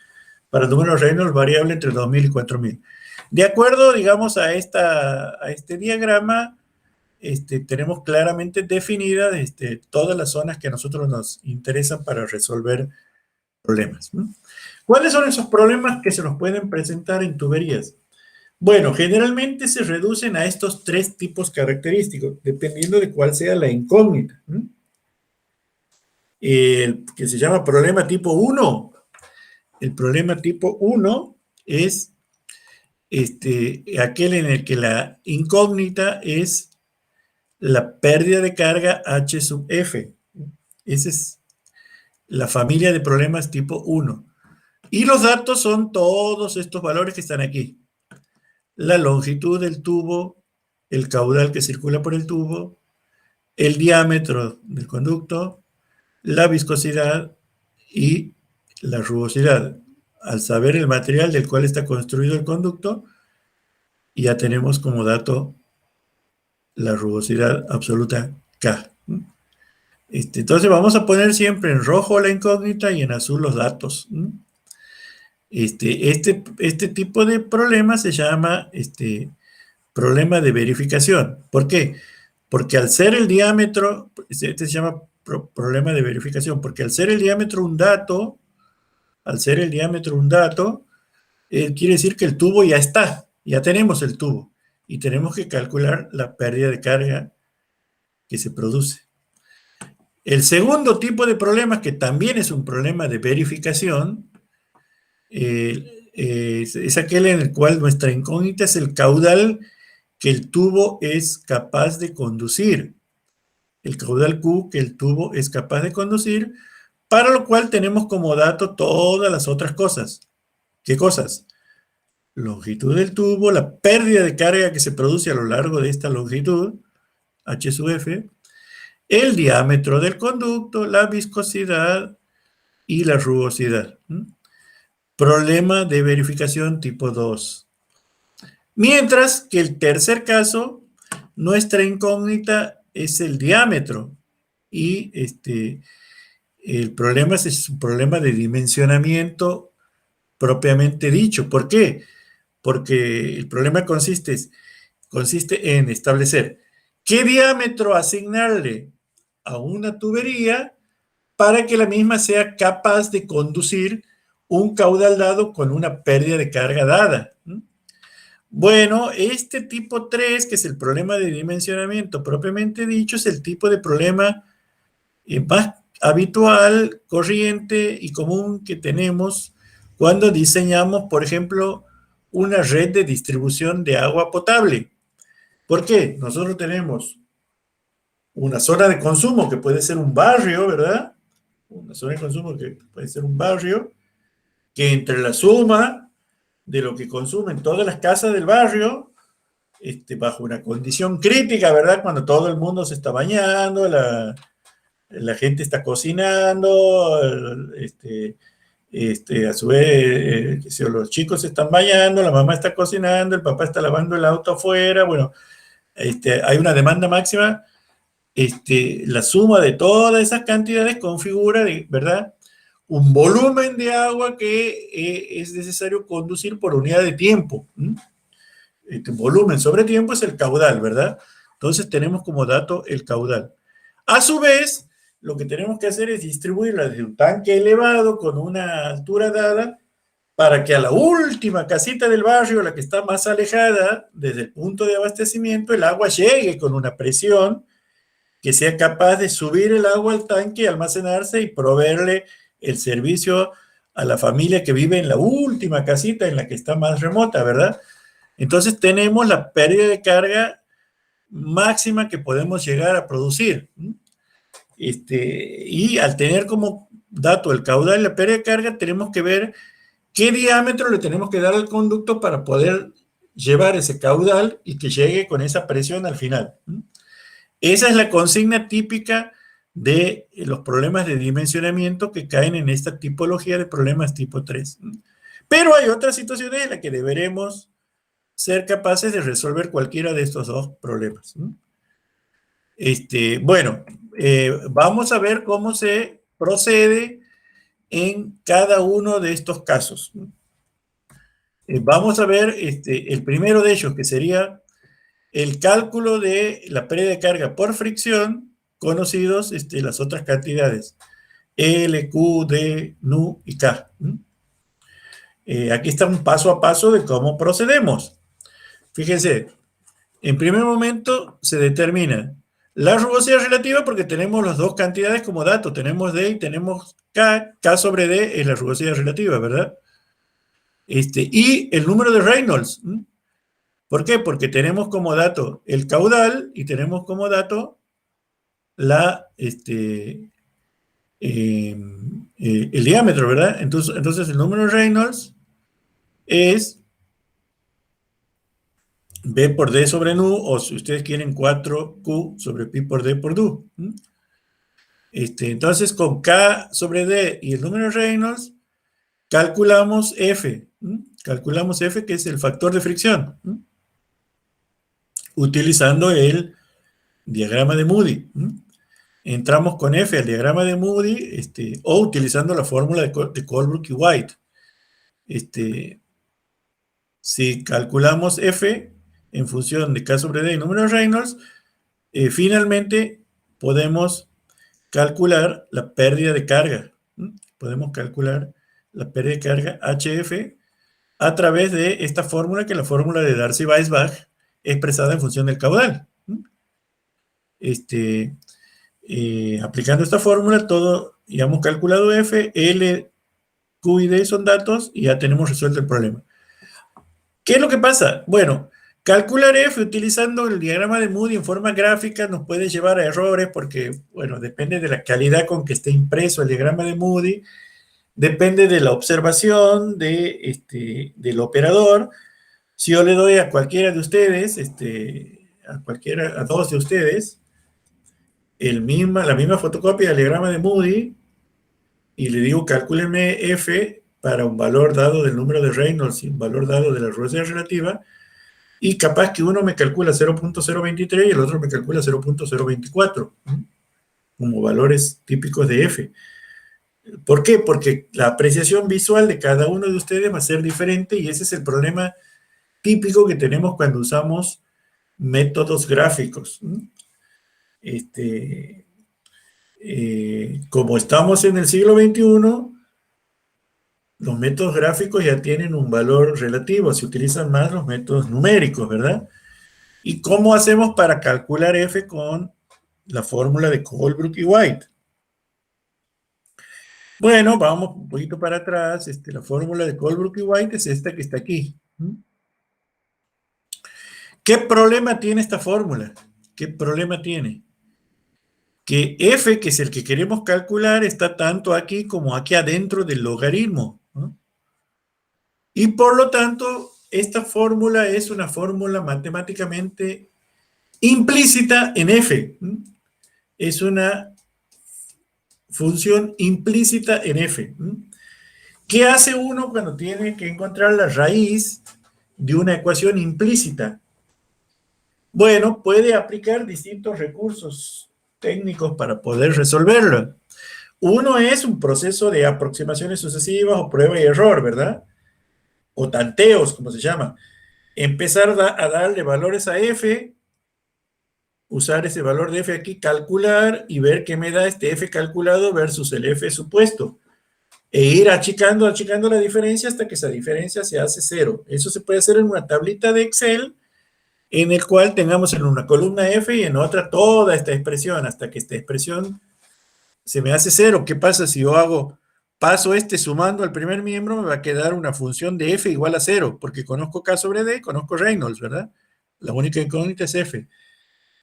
para el número de Reynolds variable entre 2000 y 4000. De acuerdo, digamos, a este diagrama, tenemos claramente definidas todas las zonas que a nosotros nos interesan para resolver problemas. ¿Cuáles son esos problemas que se nos pueden presentar en tuberías? Bueno, generalmente se reducen a estos tres tipos característicos, dependiendo de cuál sea la incógnita. El que se llama problema tipo 1. El problema tipo 1 es aquel en el que la incógnita es la pérdida de carga H sub F. Esa es la familia de problemas tipo 1. Y los datos son todos estos valores que están aquí. La longitud del tubo, el caudal que circula por el tubo, el diámetro del conducto, la viscosidad y la rugosidad. Al saber el material del cual está construido el conducto, ya tenemos como dato la rugosidad absoluta K. Entonces vamos a poner siempre en rojo la incógnita y en azul los datos. Este tipo de problema se llama problema de verificación. ¿Por qué? Porque al ser el diámetro, este se llama problema de verificación, porque al ser el diámetro un dato, quiere decir que el tubo ya está, ya tenemos el tubo, y tenemos que calcular la pérdida de carga que se produce. El segundo tipo de problema, que también es un problema de verificación, es aquel en el cual nuestra incógnita es el caudal que el tubo es capaz de conducir. El caudal Q que el tubo es capaz de conducir, para lo cual tenemos como dato todas las otras cosas. ¿Qué cosas? Longitud del tubo, la pérdida de carga que se produce a lo largo de esta longitud, H sub F, el diámetro del conducto, la viscosidad y la rugosidad. Problema de verificación tipo 2. Mientras que el tercer caso, nuestra incógnita es el diámetro. Y el problema es un problema de dimensionamiento propiamente dicho. ¿Por qué? Porque el problema consiste en establecer qué diámetro asignarle a una tubería para que la misma sea capaz de conducir un caudal dado con una pérdida de carga dada. Bueno, este tipo 3, que es el problema de dimensionamiento propiamente dicho, es el tipo de problema más habitual, corriente y común que tenemos cuando diseñamos, por ejemplo, una red de distribución de agua potable. ¿Por qué? Nosotros tenemos una zona de consumo que puede ser un barrio, ¿verdad? Una zona de consumo que puede ser un barrio, que entre la suma de lo que consumen todas las casas del barrio, bajo una condición crítica, ¿verdad? Cuando todo el mundo se está bañando, la gente está cocinando, a su vez, los chicos se están bañando, la mamá está cocinando, el papá está lavando el auto afuera, bueno, hay una demanda máxima, la suma de todas esas cantidades configura, ¿verdad?, un volumen de agua que es necesario conducir por unidad de tiempo. Volumen sobre tiempo es el caudal, ¿verdad? Entonces tenemos como dato el caudal. A su vez, lo que tenemos que hacer es distribuirla desde un tanque elevado con una altura dada para que a la última casita del barrio, la que está más alejada desde el punto de abastecimiento, el agua llegue con una presión que sea capaz de subir el agua al tanque, almacenarse y proveerle el servicio a la familia que vive en la última casita, en la que está más remota, ¿verdad? Entonces tenemos la pérdida de carga máxima que podemos llegar a producir. Y al tener como dato el caudal y la pérdida de carga, tenemos que ver qué diámetro le tenemos que dar al conducto para poder llevar ese caudal y que llegue con esa presión al final. Esa es la consigna típica de los problemas de dimensionamiento que caen en esta tipología de problemas tipo 3. Pero hay otras situaciones en las que deberemos ser capaces de resolver cualquiera de estos dos problemas. Bueno, vamos a ver cómo se procede en cada uno de estos casos. Vamos a ver el primero de ellos, que sería el cálculo de la pérdida de carga por fricción, conocidos las otras cantidades, L, Q, D, Nu y K. Aquí está un paso a paso de cómo procedemos. Fíjense, en primer momento se determina la rugosidad relativa porque tenemos las dos cantidades como dato, tenemos D y tenemos K, K sobre D es la rugosidad relativa, ¿verdad? Y el número de Reynolds. ¿Por qué? Porque tenemos como dato el caudal y tenemos como dato el diámetro, ¿verdad? Entonces el número de Reynolds es B por D sobre Nu, o si ustedes quieren 4Q sobre pi por D por Du. Entonces con K sobre D y el número de Reynolds calculamos F. Calculamos F, que es el factor de fricción, utilizando el diagrama de Moody. Entramos con F al diagrama de Moody, o utilizando la fórmula de Colebrook y White. Si calculamos F, en función de K sobre D y número de Reynolds, finalmente podemos calcular la pérdida de carga. Podemos calcular la pérdida de carga HF a través de esta fórmula, que es la fórmula de Darcy-Weisbach, expresada en función del caudal. Aplicando esta fórmula, todo, ya hemos calculado F, L, Q y D son datos y ya tenemos resuelto el problema. ¿Qué es lo que pasa? Bueno, calcular F utilizando el diagrama de Moody en forma gráfica nos puede llevar a errores porque, bueno, depende de la calidad con que esté impreso el diagrama de Moody, depende de la observación del operador. Si yo le doy a cualquiera de ustedes, a dos de ustedes, la misma fotocopia del diagrama de Moody y le digo, calcúlenme F para un valor dado del número de Reynolds y un valor dado de la velocidad relativa, y capaz que uno me calcula 0.023 y el otro me calcula 0.024, como valores típicos de F. ¿Por qué? Porque la apreciación visual de cada uno de ustedes va a ser diferente y ese es el problema típico que tenemos cuando usamos métodos gráficos. Como estamos en el siglo XXI, los métodos gráficos ya tienen un valor relativo, se utilizan más los métodos numéricos, ¿verdad? ¿Y cómo hacemos para calcular F con la fórmula de Colebrook y White? Bueno, vamos un poquito para atrás. La fórmula de Colebrook y White es esta que está aquí. ¿Qué problema tiene esta fórmula? ¿Qué problema tiene? Que F, que es el que queremos calcular, está tanto aquí como aquí adentro del logaritmo, ¿no? Y por lo tanto, esta fórmula es una fórmula matemáticamente implícita en F. Es una función implícita en F. ¿Qué hace uno cuando tiene que encontrar la raíz de una ecuación implícita? Bueno, puede aplicar distintos recursos técnicos para poder resolverlo. Uno es un proceso de aproximaciones sucesivas o prueba y error, ¿verdad? O tanteos, como se llama. Empezar a darle valores a F, usar ese valor de F aquí, calcular y ver qué me da este F calculado versus el F supuesto. E ir achicando la diferencia hasta que esa diferencia se hace cero. Eso se puede hacer en una tablita de Excel en el cual tengamos en una columna F y en otra toda esta expresión hasta que esta expresión se me hace cero. ¿Qué pasa si yo paso sumando al primer miembro? Me va a quedar una función de F igual a cero, porque conozco K sobre D, conozco Reynolds, ¿verdad? La única incógnita es F.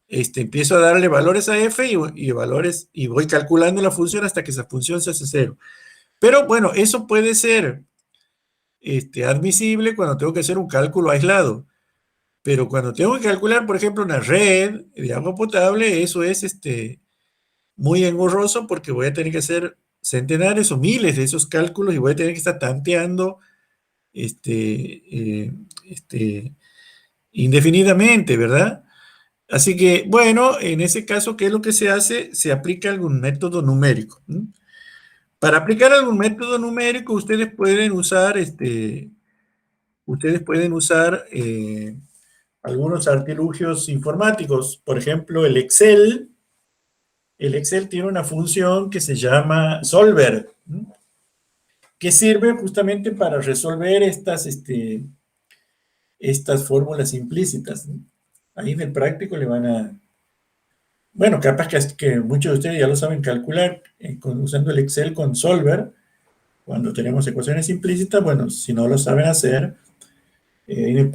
Empiezo a darle valores a F y valores, y voy calculando la función hasta que esa función se hace cero. Pero bueno, eso puede ser admisible cuando tengo que hacer un cálculo aislado. Pero cuando tengo que calcular, por ejemplo, una red de agua potable, eso es muy engorroso porque voy a tener que hacer centenares o miles de esos cálculos y voy a tener que estar tanteando indefinidamente, ¿verdad? Así que, bueno, en ese caso, ¿qué es lo que se hace? Se aplica algún método numérico. Para aplicar algún método numérico, ustedes pueden usar algunos artilugios informáticos. Por ejemplo, el Excel. El Excel tiene una función que se llama solver, que sirve justamente para resolver estas fórmulas implícitas. Ahí en el práctico le van a... Bueno, capaz que muchos de ustedes ya lo saben calcular usando el Excel con solver. Cuando tenemos ecuaciones implícitas, bueno, si no lo saben hacer, en el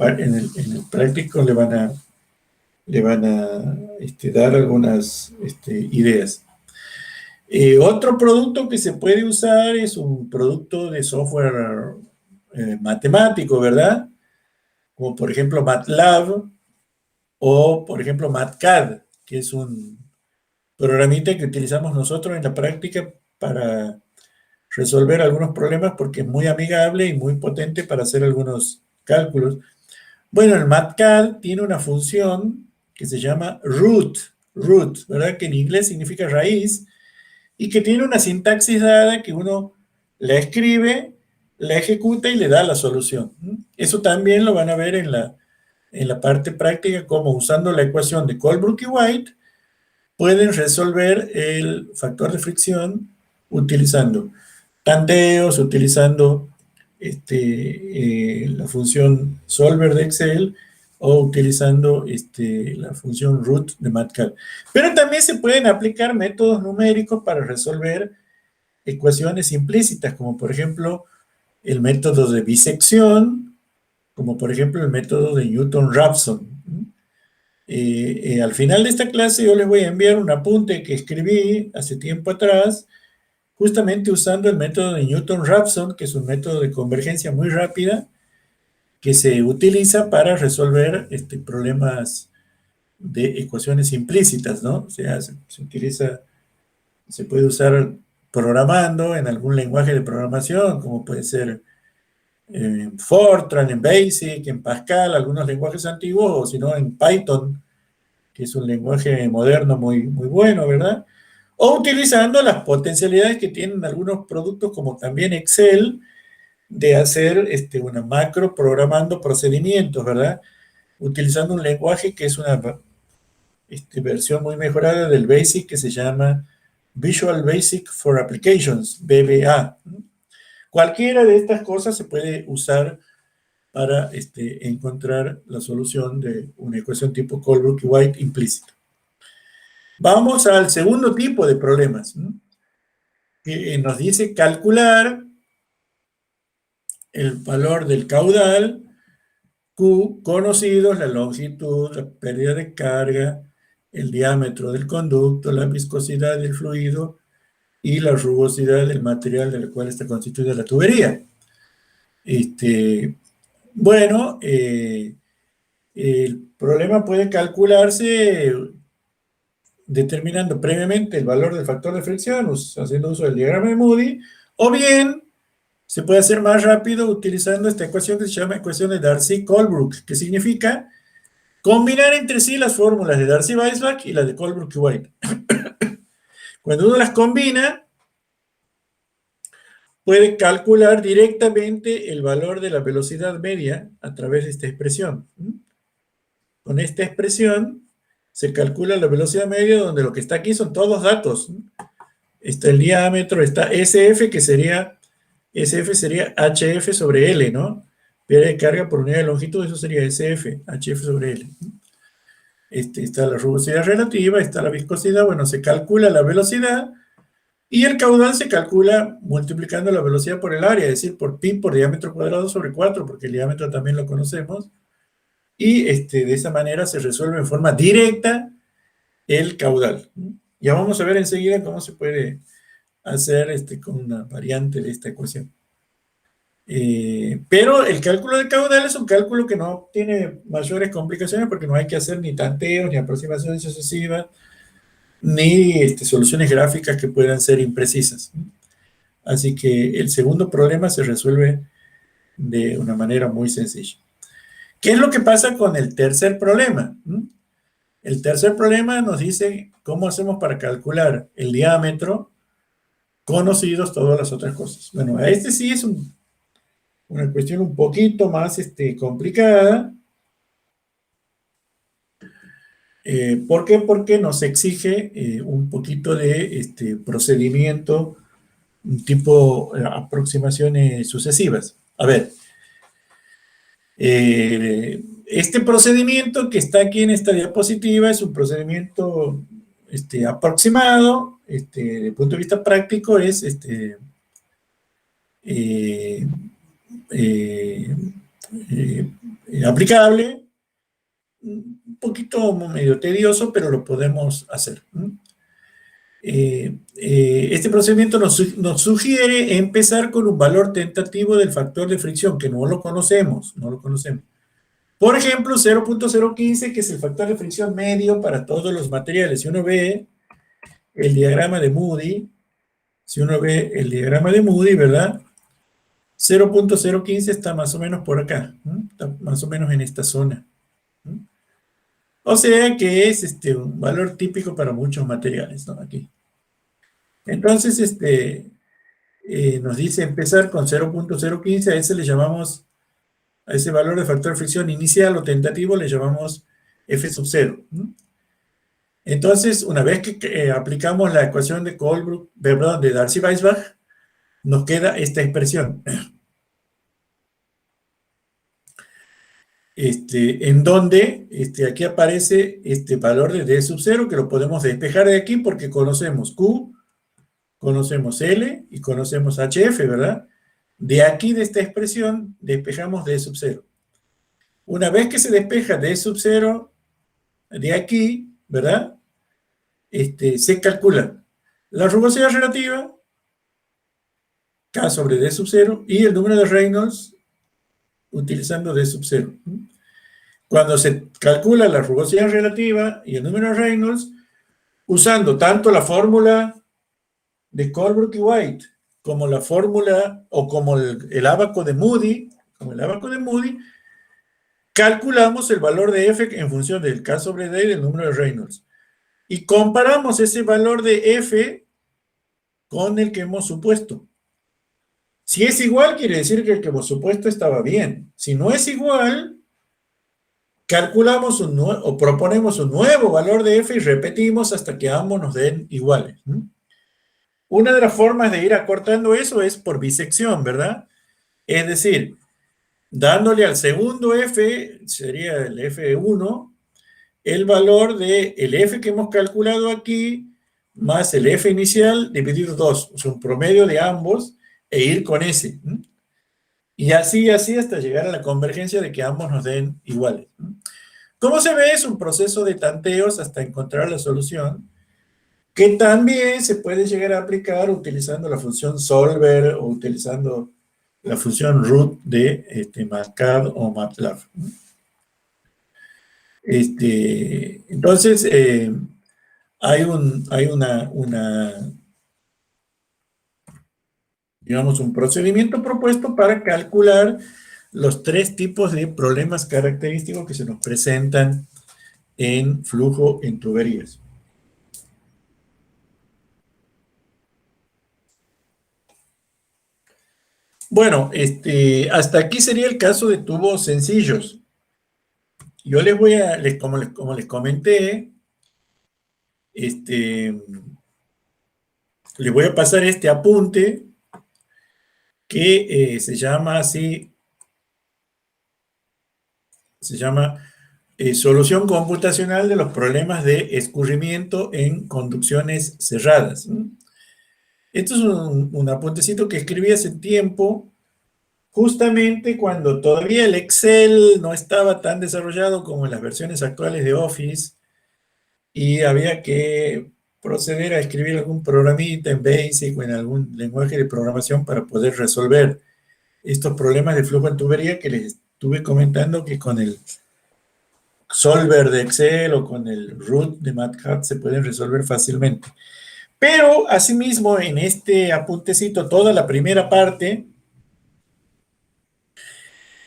práctico le van a dar algunas ideas. Otro producto que se puede usar es un producto de software matemático, ¿verdad? Como por ejemplo MATLAB o por ejemplo MATCAD, que es un programita que utilizamos nosotros en la práctica para resolver algunos problemas porque es muy amigable y muy potente para hacer algunos cálculos. Bueno, el MATCAD tiene una función que se llama root, ¿verdad? Que en inglés significa raíz, y que tiene una sintaxis dada que uno la escribe, la ejecuta y le da la solución. Eso también lo van a ver en la en la parte práctica cómo usando la ecuación de Colebrook y White pueden resolver el factor de fricción utilizando tanteos, utilizando la función solver de Excel o utilizando la función root de MATLAB. Pero también se pueden aplicar métodos numéricos para resolver ecuaciones implícitas, como por ejemplo el método de bisección, como por ejemplo el método de Newton-Raphson. Al final de esta clase yo les voy a enviar un apunte que escribí hace tiempo atrás, justamente usando el método de Newton-Raphson, que es un método de convergencia muy rápida, que se utiliza para resolver problemas de ecuaciones implícitas, ¿no? O sea, se utiliza, se puede usar programando en algún lenguaje de programación, como puede ser en Fortran, en Basic, en Pascal, algunos lenguajes antiguos, o si no, en Python, que es un lenguaje moderno muy, muy bueno, ¿verdad? O utilizando las potencialidades que tienen algunos productos, como también Excel, de hacer una macro programando procedimientos, ¿verdad? Utilizando un lenguaje que es una versión muy mejorada del Basic, que se llama Visual Basic for Applications, VBA. Cualquiera de estas cosas se puede usar para encontrar la solución de una ecuación tipo Colebrook y White implícita. Vamos al segundo tipo de problemas, ¿no? Que nos dice calcular el valor del caudal Q, conocidos la longitud, la pérdida de carga, el diámetro del conducto, la viscosidad del fluido y la rugosidad del material del cual está constituida la tubería. Bueno, el problema puede calcularse determinando previamente el valor del factor de fricción, haciendo uso del diagrama de Moody, o bien se puede hacer más rápido utilizando esta ecuación que se llama ecuación de Darcy-Colebrook, que significa combinar entre sí las fórmulas de Darcy-Weisbach y las de Colebrook y White. Cuando uno las combina, puede calcular directamente el valor de la velocidad media a través de esta expresión. Con esta expresión se calcula la velocidad media, donde lo que está aquí son todos datos. Está el diámetro, está SF, que sería, SF sería HF sobre L, ¿no? Pérdida de carga por unidad de longitud, eso sería SF, HF sobre L. Está la rugosidad relativa, está la viscosidad, bueno, se calcula la velocidad y el caudal se calcula multiplicando la velocidad por el área, es decir, por pi por diámetro cuadrado sobre 4, porque el diámetro también lo conocemos, y de esa manera se resuelve en forma directa el caudal. Ya vamos a ver enseguida cómo se puede hacer con una variante de esta ecuación. Pero el cálculo de caudal es un cálculo que no tiene mayores complicaciones porque no hay que hacer ni tanteos, ni aproximaciones sucesivas, ni soluciones gráficas que puedan ser imprecisas. Así que el segundo problema se resuelve de una manera muy sencilla. ¿Qué es lo que pasa con el tercer problema? El tercer problema nos dice cómo hacemos para calcular el diámetro, conocidos todas las otras cosas. Bueno, este sí es una cuestión un poquito más complicada. ¿Por qué? Porque nos exige un poquito de procedimiento, un tipo aproximaciones sucesivas. A ver, este procedimiento que está aquí en esta diapositiva es un procedimiento aproximado, desde el punto de vista práctico es aplicable, un poquito medio tedioso, pero lo podemos hacer. Este procedimiento nos sugiere empezar con un valor tentativo del factor de fricción, que no lo conocemos. Por ejemplo, 0.015, que es el factor de fricción medio para todos los materiales. Si uno ve el diagrama de Moody, ¿verdad? 0.015 está más o menos por acá, está más o menos en esta zona. O sea que es un valor típico para muchos materiales, ¿no? Aquí. Entonces, nos dice empezar con 0.015, a ese le llamamos A ese valor de factor de fricción inicial o tentativo le llamamos F sub 0. Entonces, una vez que aplicamos la ecuación de Colebrook, perdón, de Darcy-Weisbach, nos queda esta expresión. En donde aquí aparece este valor de D sub 0, que lo podemos despejar de aquí porque conocemos Q, conocemos L y conocemos HF, ¿verdad? De aquí, de esta expresión, despejamos D sub 0. Una vez que se despeja D sub 0 de aquí, ¿verdad? Se calcula la rugosidad relativa, K sobre D sub 0, y el número de Reynolds utilizando D sub 0. Cuando se calcula la rugosidad relativa y el número de Reynolds, usando tanto la fórmula de Colebrook y White como la fórmula o como el ábaco de Moody, calculamos el valor de F en función del K sobre D y del número de Reynolds. Y comparamos ese valor de F con el que hemos supuesto. Si es igual, quiere decir que el que hemos supuesto estaba bien. Si no es igual, calculamos o proponemos un nuevo valor de F y repetimos hasta que ambos nos den iguales. Una de las formas de ir acortando eso es por bisección, ¿verdad? Es decir, dándole al segundo F, sería el F1, el valor del F que hemos calculado aquí, más el F inicial dividido 2, o sea, un promedio de ambos, e ir con ese. Y así hasta llegar a la convergencia de que ambos nos den iguales. Como se ve, es un proceso de tanteos hasta encontrar la solución, que también se puede llegar a aplicar utilizando la función solver o utilizando la función root de MATCAD o MATLAB. Entonces, hay digamos, un procedimiento propuesto para calcular los 3 tipos de problemas característicos que se nos presentan en flujo en tuberías. Bueno, hasta aquí sería el caso de tubos sencillos. Yo les voy a, como les comenté, les voy a pasar este apunte que se llama así, solución computacional de los problemas de escurrimiento en conducciones cerradas. Esto es un apuntecito que escribí hace tiempo, justamente cuando todavía el Excel no estaba tan desarrollado como en las versiones actuales de Office, y había que proceder a escribir algún programita en BASIC o en algún lenguaje de programación para poder resolver estos problemas de flujo en tubería que les estuve comentando, que con el solver de Excel o con el root de MATLAB se pueden resolver fácilmente. Pero, asimismo, en este apuntecito, toda la primera parte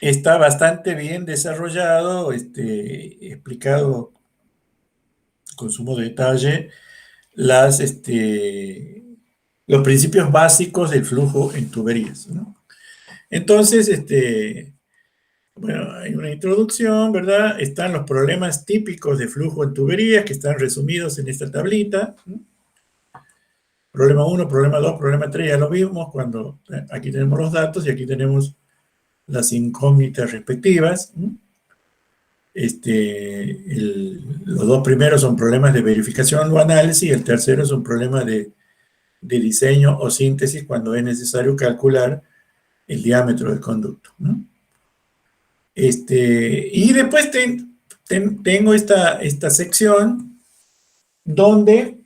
está bastante bien desarrollado, explicado con sumo detalle los principios básicos del flujo en tuberías, ¿no? Entonces, bueno, hay una introducción, ¿verdad? Están los problemas típicos de flujo en tuberías que están resumidos en esta tablita. Problema 1, problema 2, problema 3, ya lo vimos cuando aquí tenemos los datos y aquí tenemos las incógnitas respectivas. Los 2 primeros son problemas de verificación o análisis y el tercero es un problema de diseño o síntesis cuando es necesario calcular el diámetro del conducto. Y después tengo esta sección donde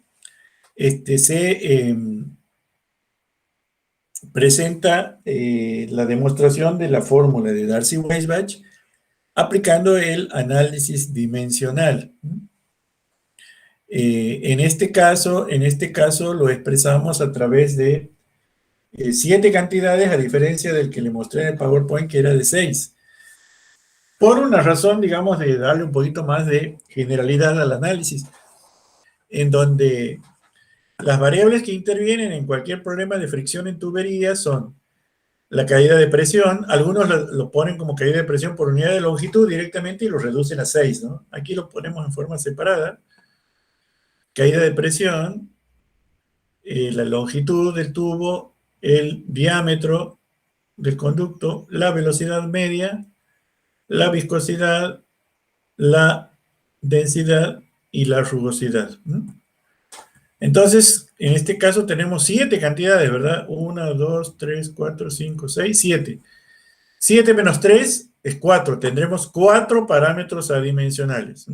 se presenta la demostración de la fórmula de Darcy-Weisbach aplicando el análisis dimensional. En este caso lo expresamos a través de 7 cantidades, a diferencia del que le mostré en el PowerPoint, que era de 6. Por una razón, digamos, de darle un poquito más de generalidad al análisis, en donde las variables que intervienen en cualquier problema de fricción en tuberías son la caída de presión. Algunos lo ponen como caída de presión por unidad de longitud directamente y lo reducen a 6, ¿no? Aquí lo ponemos en forma separada. Caída de presión, la longitud del tubo, el diámetro del conducto, la velocidad media, la viscosidad, la densidad y la rugosidad. Entonces, en este caso tenemos 7 cantidades, ¿verdad? 1, 2, 3, 4, 5, 6, 7. 7 menos 3 es 4. Tendremos 4 parámetros adimensionales.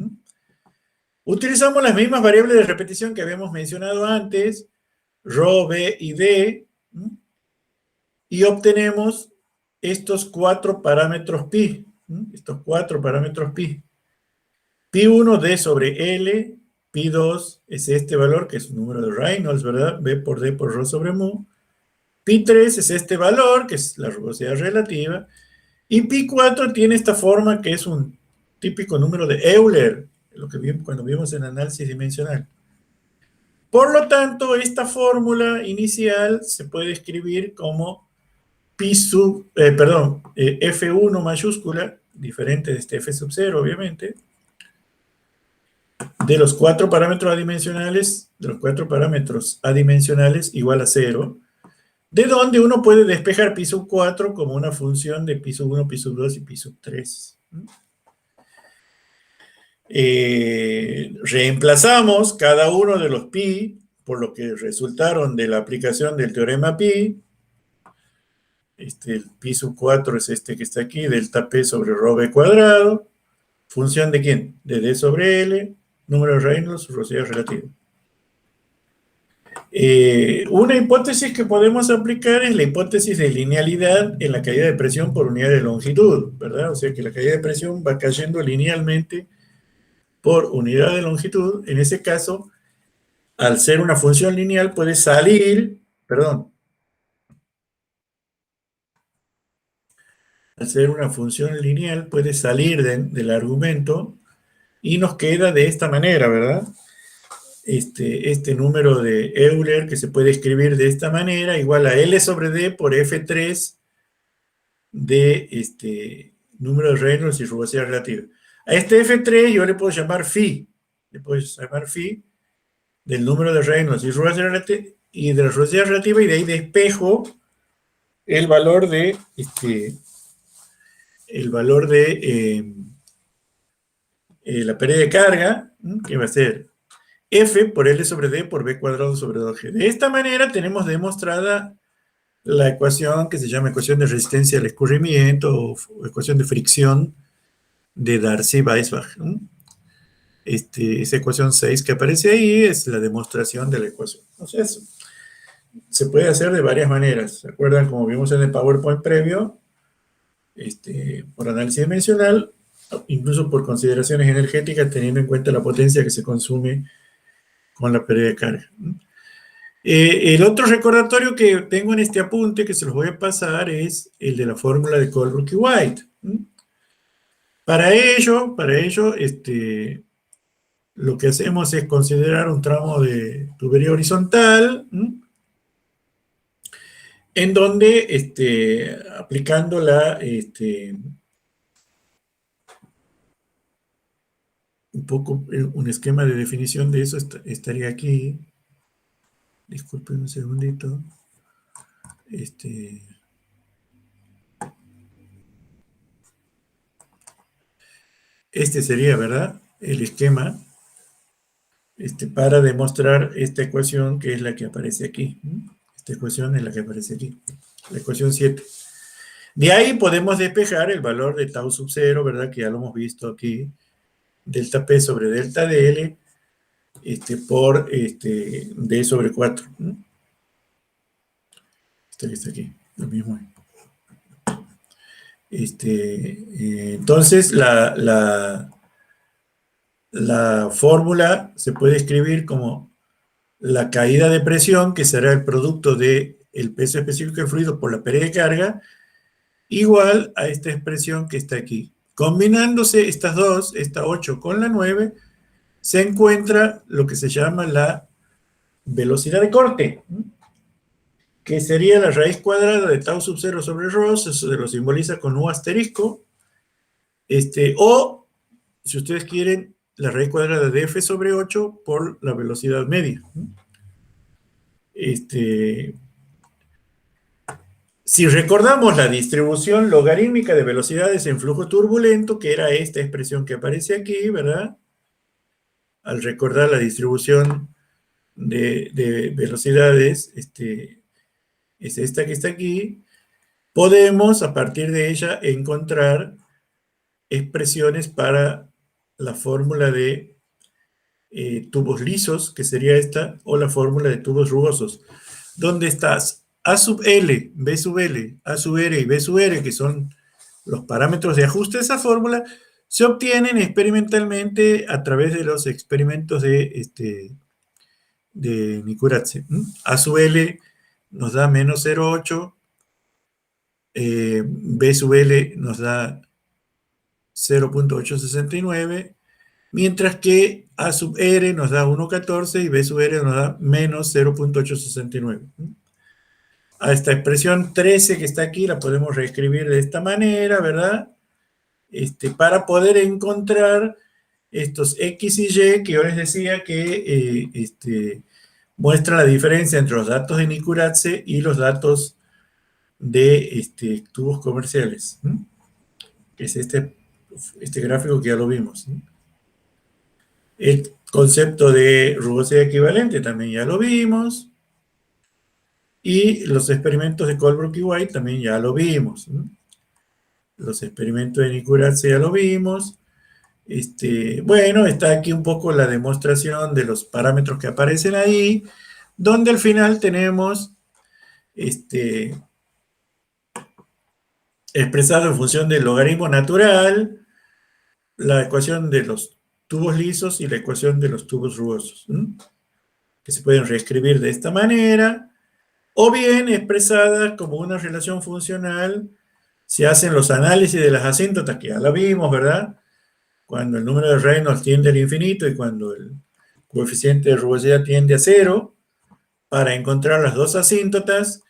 Utilizamos las mismas variables de repetición que habíamos mencionado antes, ρ, b y d, y obtenemos estos 4 parámetros pi. Estos 4 parámetros pi. Pi1, d sobre L. Pi2 es este valor, que es un número de Reynolds, ¿verdad? B por D por Rho sobre mu. Pi3 es este valor, que es la rugosidad relativa. Y Pi4 tiene esta forma, que es un típico número de Euler, lo que vimos cuando vimos en análisis dimensional. Por lo tanto, esta fórmula inicial se puede escribir como F1 mayúscula, diferente de este F sub 0, obviamente, de los 4 parámetros adimensionales, igual a 0, de donde uno puede despejar pi sub 4 como una función de pi sub 1, pi sub 2 y pi sub 3. Reemplazamos cada uno de los pi por lo que resultaron de la aplicación del teorema pi. El pi sub 4 es este que está aquí, delta p sobre rho b cuadrado. ¿Función de quién? De d sobre l, número de Reynolds, rugosidad relativa. Una hipótesis que podemos aplicar es la hipótesis de linealidad en la caída de presión por unidad de longitud, ¿verdad? O sea que la caída de presión va cayendo linealmente por unidad de longitud. En ese caso, al ser una función lineal, puede salir, al ser una función lineal, puede salir del argumento y nos queda de esta manera, ¿verdad? Este número de Euler, que se puede escribir de esta manera, igual a L sobre D por F3 de número de Reynolds y rugosidad relativa. A este F3 yo le puedo llamar phi. Le puedo llamar phi del número de Reynolds y rugosidad relativa, y de la rugosidad relativa, y de ahí despejo el valor de la pérdida de carga, que va a ser F por L sobre D por B cuadrado sobre 2G. De esta manera tenemos demostrada la ecuación que se llama ecuación de resistencia al escurrimiento o ecuación de fricción de Darcy-Weisbach. Esa ecuación 6 que aparece ahí es la demostración de la ecuación. Entonces, se puede hacer de varias maneras. ¿Se acuerdan? Como vimos en el PowerPoint previo, por análisis dimensional, incluso por consideraciones energéticas, teniendo en cuenta la potencia que se consume con la pérdida de carga. El otro recordatorio que tengo en este apunte, que se los voy a pasar, es el de la fórmula de Colebrook y White. Para ello, lo que hacemos es considerar un tramo de tubería horizontal, en donde, aplicando un poco un esquema de definición de eso estaría aquí. Disculpen un segundito. Este sería, ¿verdad?, el esquema para demostrar esta ecuación, que es la que aparece aquí. Esta ecuación es la que aparece aquí, la ecuación 7. De ahí podemos despejar el valor de tau sub 0, ¿verdad?, que ya lo hemos visto aquí, delta P sobre delta DL, por D sobre 4. Este que está aquí, lo mismo. Entonces, la fórmula se puede escribir como la caída de presión, que será el producto del peso específico del fluido por la pérdida de carga, igual a esta expresión que está aquí. Combinándose estas dos, esta 8 con la 9, se encuentra lo que se llama la velocidad de corte. que sería la raíz cuadrada de tau sub 0 sobre rho, eso se lo simboliza con u asterisco, o, si ustedes quieren, la raíz cuadrada de f sobre 8 por la velocidad media. Si recordamos la distribución logarítmica de velocidades en flujo turbulento, que era esta expresión que aparece aquí, ¿verdad? Al recordar la distribución de velocidades, es esta que está aquí, podemos a partir de ella encontrar expresiones para la fórmula de tubos lisos, que sería esta, o la fórmula de tubos rugosos, donde estás A sub L, B sub L, A sub R y B sub R, que son los parámetros de ajuste de esa fórmula, se obtienen experimentalmente a través de los experimentos de Nikuradse. A sub L nos da menos 0,8, B sub L nos da 0,869, mientras que A sub R nos da 1,14 y B sub R nos da menos 0,869. A esta expresión 13 que está aquí la podemos reescribir de esta manera, ¿verdad? Para poder encontrar estos X y Y que yo les decía que muestra la diferencia entre los datos de Nikuradse y los datos de tubos comerciales. Que es este gráfico que ya lo vimos. El concepto de rugosidad equivalente también ya lo vimos. Y los experimentos de Colebrook y White también ya lo vimos. Los experimentos de Nikuradse ya lo vimos. Bueno, está aquí un poco la demostración de los parámetros que aparecen ahí, donde al final tenemos expresado en función del logaritmo natural, la ecuación de los tubos lisos y la ecuación de los tubos rugosos, que se pueden reescribir de esta manera, o bien expresadas como una relación funcional. Se hacen los análisis de las asíntotas, que ya la vimos, ¿verdad? Cuando el número de Reynolds tiende al infinito y cuando el coeficiente de rugosidad tiende a 0, para encontrar las dos asíntotas,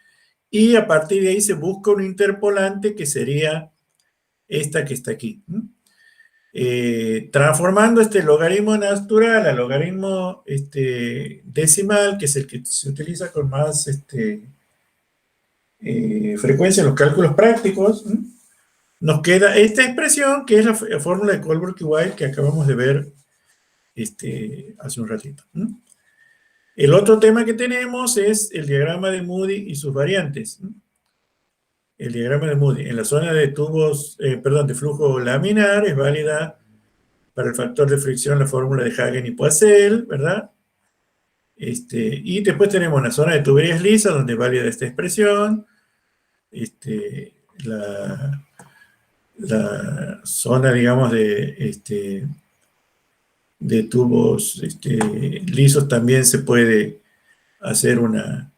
y a partir de ahí se busca un interpolante que sería esta que está aquí. Transformando este logaritmo natural a logaritmo decimal, que es el que se utiliza con más frecuencia en los cálculos prácticos, nos queda esta expresión que es la fórmula de Colebrook y White que acabamos de ver hace un ratito. El otro tema que tenemos es el diagrama de Moody y sus variantes. El diagrama de Moody en la zona de tubos, de flujo laminar es válida para el factor de fricción la fórmula de Hagen y Poiseuille, ¿verdad? Y después tenemos la zona de tuberías lisas donde es válida esta expresión. La zona, digamos, de tubos lisos también se puede hacer una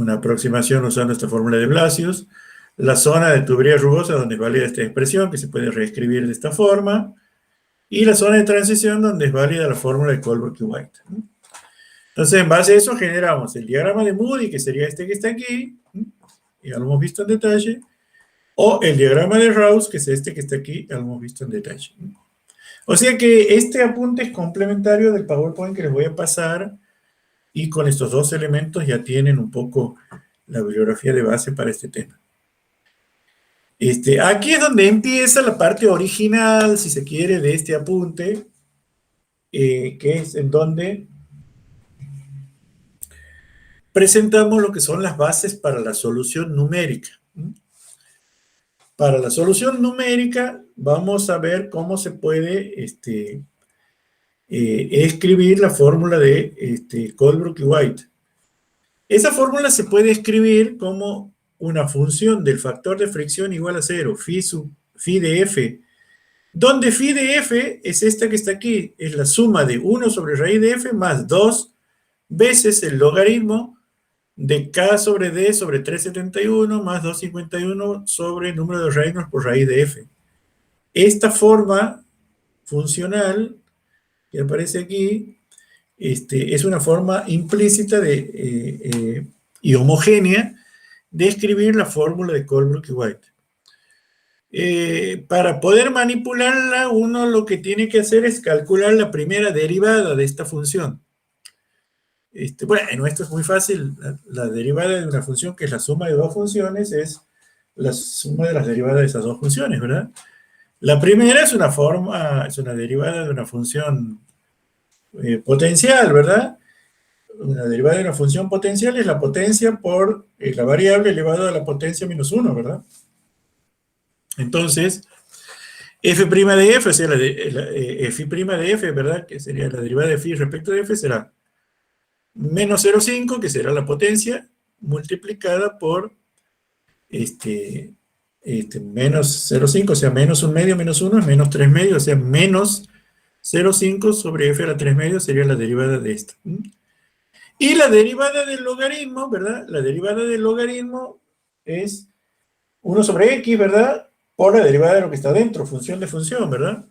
aproximación usando esta fórmula de Blasius. La zona de tubería rugosa donde es válida esta expresión, que se puede reescribir de esta forma. Y la zona de transición donde es válida la fórmula de Colebrook y White. Entonces, en base a eso generamos el diagrama de Moody, que sería este que está aquí, ya lo hemos visto en detalle, o el diagrama de Rouse, que es este que está aquí, ya lo hemos visto en detalle. O sea que este apunte es complementario del PowerPoint que les voy a pasar, y con estos dos elementos ya tienen un poco la bibliografía de base para este tema. Aquí es donde empieza la parte original, si se quiere, de este apunte, que es en donde presentamos lo que son las bases para la solución numérica. Para la solución numérica vamos a ver cómo se puede escribir la fórmula de Colebrook y White. Esa fórmula se puede escribir como una función del factor de fricción igual a 0, phi de f, donde phi de f es esta que está aquí, es la suma de 1 sobre raíz de f más 2 veces el logaritmo de k sobre d sobre 371 más 251 sobre el número de Reynolds por raíz de f. Esta forma funcional que aparece aquí es una forma implícita de y homogénea de escribir la fórmula de Colebrook y White. Para poder manipularla, uno lo que tiene que hacer es calcular la primera derivada de esta función. Bueno, esto es muy fácil. La derivada de una función, que es la suma de dos funciones, es la suma de las derivadas de esas dos funciones, ¿verdad? La primera es una derivada de una función potencial, ¿verdad? Una derivada de una función potencial es la potencia por la variable elevada a la potencia menos 1, ¿verdad? Entonces, f' de f, o sea, f' de f, ¿verdad? Que sería la derivada de phi respecto de f, será menos 0,5, que será la potencia, multiplicada por menos 0,5, o sea, menos 1 medio menos 1 es menos 3 medios, o sea, menos 0,5 sobre f a la 3 medios sería la derivada de esta. Y la derivada del logaritmo, ¿verdad? La derivada del logaritmo es 1 sobre x, ¿verdad? Por la derivada de lo que está dentro, función de función, ¿verdad?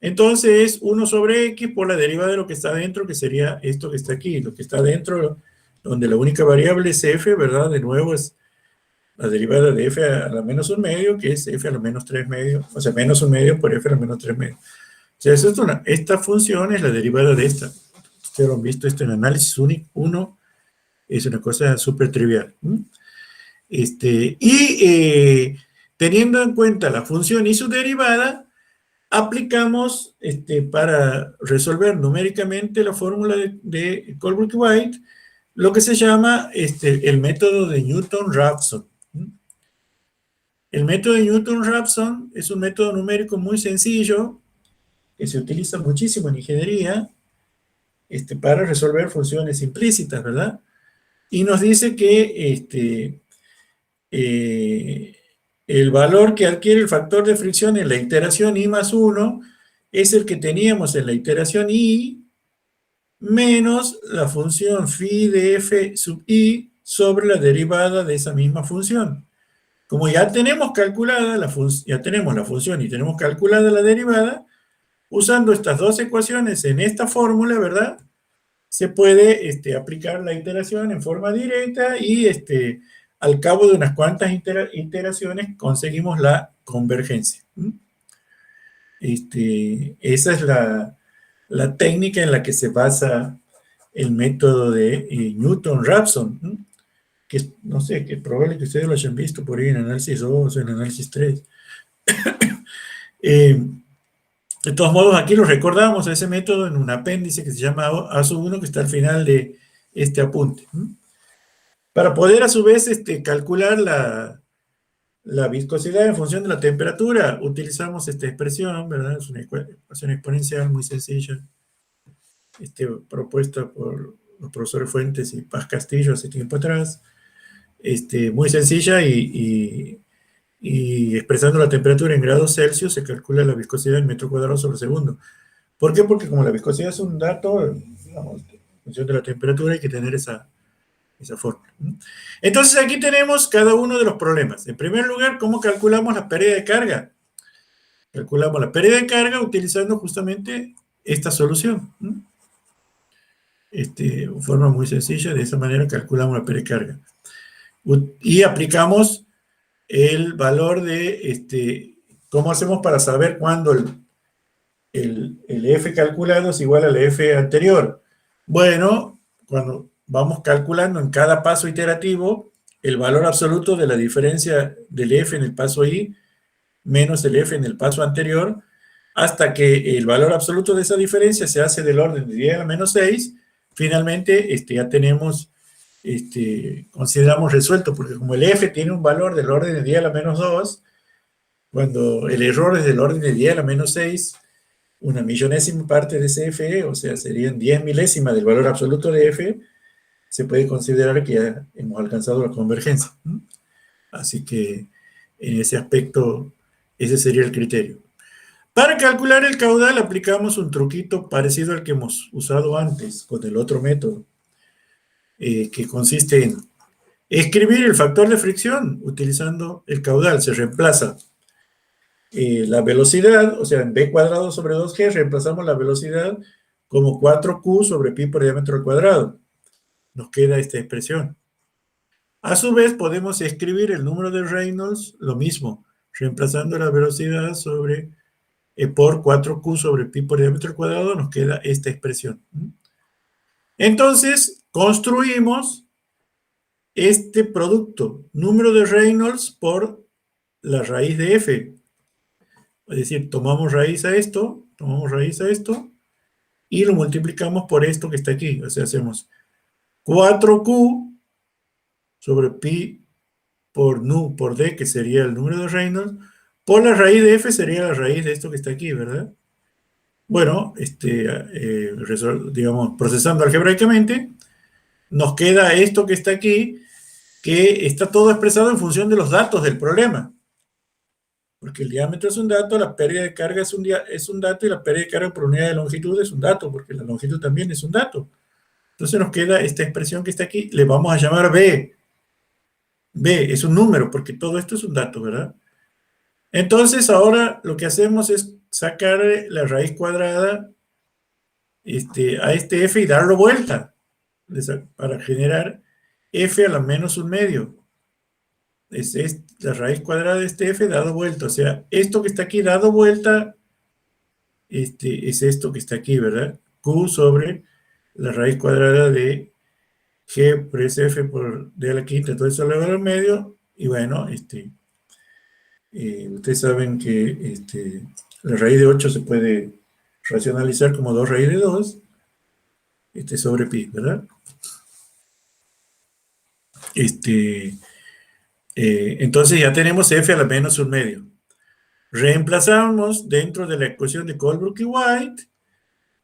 Entonces, 1 sobre x por la derivada de lo que está dentro, que sería esto que está aquí, lo que está dentro, donde la única variable es f, ¿verdad? De nuevo es la derivada de f a la menos 1 medio, que es f a la menos 3 medio, o sea, menos 1 medio por f a la menos 3 medio. O sea, esta función es la derivada de esta. Ustedes lo han visto esto en análisis 1, es una cosa súper trivial. Teniendo en cuenta la función y su derivada, aplicamos para resolver numéricamente la fórmula de Colebrook y White, lo que se llama el método de Newton-Raphson. El método de Newton-Raphson es un método numérico muy sencillo que se utiliza muchísimo en ingeniería para resolver funciones implícitas, ¿verdad? Y nos dice que el valor que adquiere el factor de fricción en la iteración i más 1 es el que teníamos en la iteración i menos la función phi de f sub i sobre la derivada de esa misma función. Como ya tenemos calculada la función y tenemos calculada la derivada, usando estas dos ecuaciones en esta fórmula, ¿verdad? Se puede aplicar la iteración en forma directa y al cabo de unas cuantas iteraciones conseguimos la convergencia. Esa es la técnica en la que se basa el método de Newton-Raphson, que no sé, que es probable que ustedes lo hayan visto por ahí en análisis 2 o en análisis 3. De todos modos, aquí lo recordamos a ese método en un apéndice que se llama A1, que está al final de este apunte. Para poder, a su vez, calcular la viscosidad en función de la temperatura, utilizamos esta expresión, ¿verdad? Es una ecuación exponencial muy sencilla, propuesta por los profesores Fuentes y Paz Castillo hace tiempo atrás. Muy sencilla y expresando la temperatura en grados Celsius se calcula la viscosidad en metro cuadrado sobre segundo. ¿Por qué? Porque como la viscosidad es un dato, digamos, en función de la temperatura hay que tener esa fórmula. Entonces aquí tenemos cada uno de los problemas. En primer lugar, ¿cómo calculamos la pérdida de carga? Calculamos la pérdida de carga utilizando justamente esta solución. De forma muy sencilla, de esa manera calculamos la pérdida de carga. Y aplicamos el valor de cómo hacemos para saber cuándo el F calculado es igual al F anterior. Bueno, cuando vamos calculando en cada paso iterativo el valor absoluto de la diferencia del F en el paso I menos el F en el paso anterior, hasta que el valor absoluto de esa diferencia se hace del orden de 10 a la menos 6, finalmente ya tenemos, consideramos resuelto, porque como el F tiene un valor del orden de 10 a la menos 2, cuando el error es del orden de 10 a la menos 6, una millonésima parte de ese F, o sea, serían 10 milésimas del valor absoluto de F, se puede considerar que ya hemos alcanzado la convergencia. Así que en ese aspecto, ese sería el criterio. Para calcular el caudal aplicamos un truquito parecido al que hemos usado antes con el otro método, que consiste en escribir el factor de fricción utilizando el caudal. Se reemplaza la velocidad, o sea, en b cuadrado sobre 2g, reemplazamos la velocidad como 4q sobre pi por diámetro al cuadrado. Nos queda esta expresión. A su vez, podemos escribir el número de Reynolds, lo mismo, reemplazando la velocidad por 4Q sobre pi por diámetro al cuadrado, nos queda esta expresión. Entonces, construimos este producto, número de Reynolds por la raíz de f. Es decir, tomamos raíz a esto, y lo multiplicamos por esto que está aquí. O sea, hacemos 4Q sobre pi por nu por d, que sería el número de Reynolds, por la raíz de f sería la raíz de esto que está aquí, ¿verdad? Bueno, digamos, procesando algebraicamente, nos queda esto que está aquí, que está todo expresado en función de los datos del problema. Porque el diámetro es un dato, la pérdida de carga es un dato, y la pérdida de carga por unidad de longitud es un dato, porque la longitud también es un dato. Entonces nos queda esta expresión que está aquí, le vamos a llamar B. B es un número, porque todo esto es un dato, ¿verdad? Entonces ahora lo que hacemos es sacar la raíz cuadrada a este f y darlo vuelta para generar f a la menos un medio. Es la raíz cuadrada de este f dado vuelta. O sea, esto que está aquí dado vuelta es esto que está aquí, ¿verdad? Q sobre la raíz cuadrada de g por ese f por d a la quinta, todo eso elevado al medio. Y bueno, ustedes saben que la raíz de 8 se puede racionalizar como 2 raíz de 2 sobre pi, ¿verdad? Entonces ya tenemos f a la menos un medio. Reemplazamos dentro de la ecuación de Colebrook y White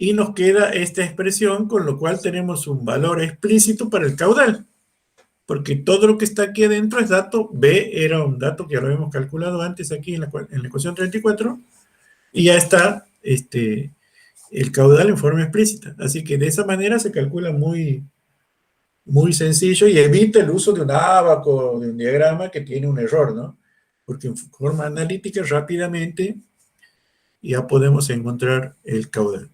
y nos queda esta expresión, con lo cual tenemos un valor explícito para el caudal, porque todo lo que está aquí adentro es dato. B era un dato que ya lo habíamos calculado antes aquí en la ecuación 34, y ya está el caudal en forma explícita. Así que de esa manera se calcula muy, muy sencillo y evita el uso de un ábaco, de un diagrama que tiene un error, ¿no? Porque en forma analítica rápidamente ya podemos encontrar el caudal.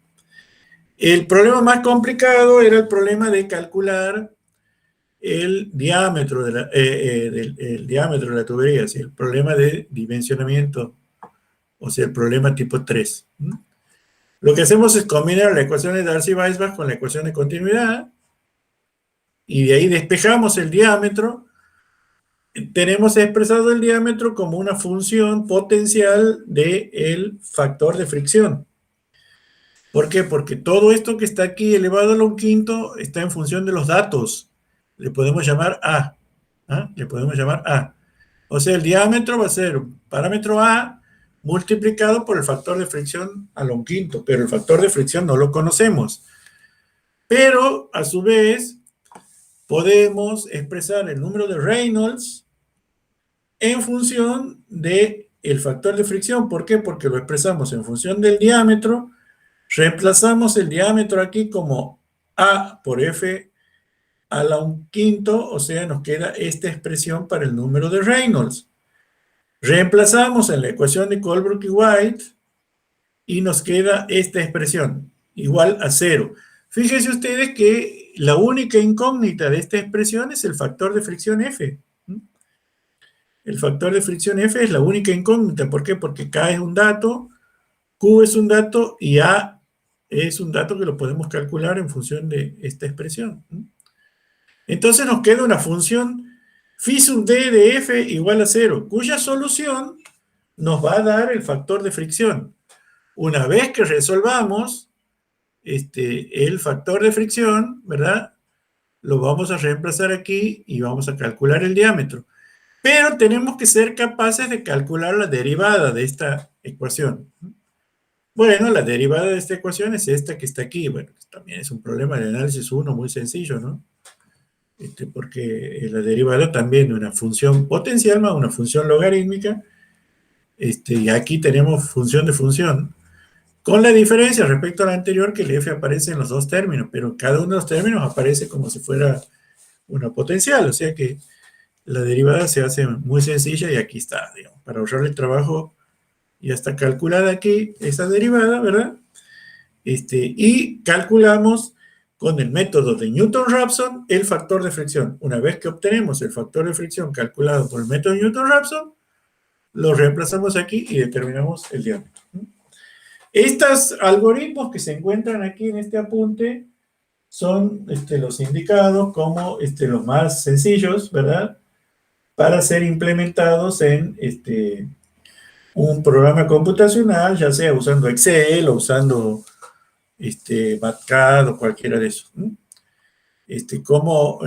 El problema más complicado era el problema de calcular el diámetro el diámetro de la tubería, ¿sí? El problema de dimensionamiento, o sea, el problema tipo 3. Lo que hacemos es combinar la ecuación de Darcy-Weisbach con la ecuación de continuidad, y de ahí despejamos el diámetro. Tenemos expresado el diámetro como una función potencial del factor de fricción. ¿Por qué? Porque todo esto que está aquí elevado a un quinto está en función de los datos. Le podemos llamar A. Le podemos llamar A. O sea, el diámetro va a ser un parámetro A multiplicado por el factor de fricción a un quinto, pero el factor de fricción no lo conocemos. Pero, a su vez, podemos expresar el número de Reynolds en función del factor de fricción. ¿Por qué? Porque lo expresamos en función del diámetro. Reemplazamos el diámetro aquí como A por F a la un quinto, o sea, nos queda esta expresión para el número de Reynolds. Reemplazamos en la ecuación de Colebrook y White y nos queda esta expresión, igual a 0. Fíjense ustedes que la única incógnita de esta expresión es el factor de fricción F. El factor de fricción F es la única incógnita. ¿Por qué? Porque K es un dato, Q es un dato y A es un dato que lo podemos calcular en función de esta expresión. Entonces nos queda una función phi sub d de f igual a 0, cuya solución nos va a dar el factor de fricción. Una vez que resolvamos el factor de fricción, ¿verdad? Lo vamos a reemplazar aquí y vamos a calcular el diámetro. Pero tenemos que ser capaces de calcular la derivada de esta ecuación. Bueno, la derivada de esta ecuación es esta que está aquí. Bueno, también es un problema de análisis 1 muy sencillo, ¿no? Porque la derivada también de una función potencial más una función logarítmica, y aquí tenemos función de función, con la diferencia respecto a la anterior que el f aparece en los dos términos, pero cada uno de los términos aparece como si fuera una potencial, o sea que la derivada se hace muy sencilla y aquí está, digamos, para ahorrar el trabajo ya está calculada aquí esa derivada, ¿verdad? Y calculamos con el método de Newton-Raphson el factor de fricción. Una vez que obtenemos el factor de fricción calculado por el método Newton-Raphson, lo reemplazamos aquí y determinamos el diámetro. Estos algoritmos que se encuentran aquí en este apunte son los indicados como los más sencillos, ¿verdad?, para ser implementados en un programa computacional, ya sea usando Excel o usando MATCAD o cualquiera de esos. Como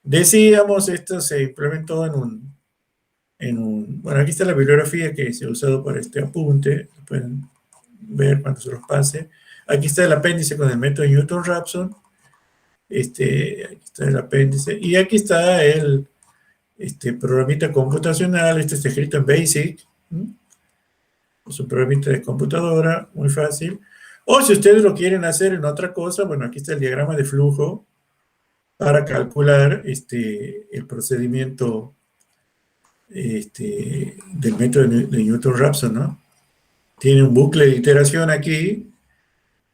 decíamos, esto se implementó bueno, aquí está la bibliografía que se ha usado para este apunte, lo pueden ver cuando se los pase. Aquí está el apéndice con el método Newton-Raphson, aquí está el apéndice, y aquí está el programita computacional, está escrito en BASIC, es un programita de computadora, muy fácil. O si ustedes lo quieren hacer en otra cosa, bueno, aquí está el diagrama de flujo para calcular el procedimiento del método de Newton-Raphson, ¿no? Tiene un bucle de iteración aquí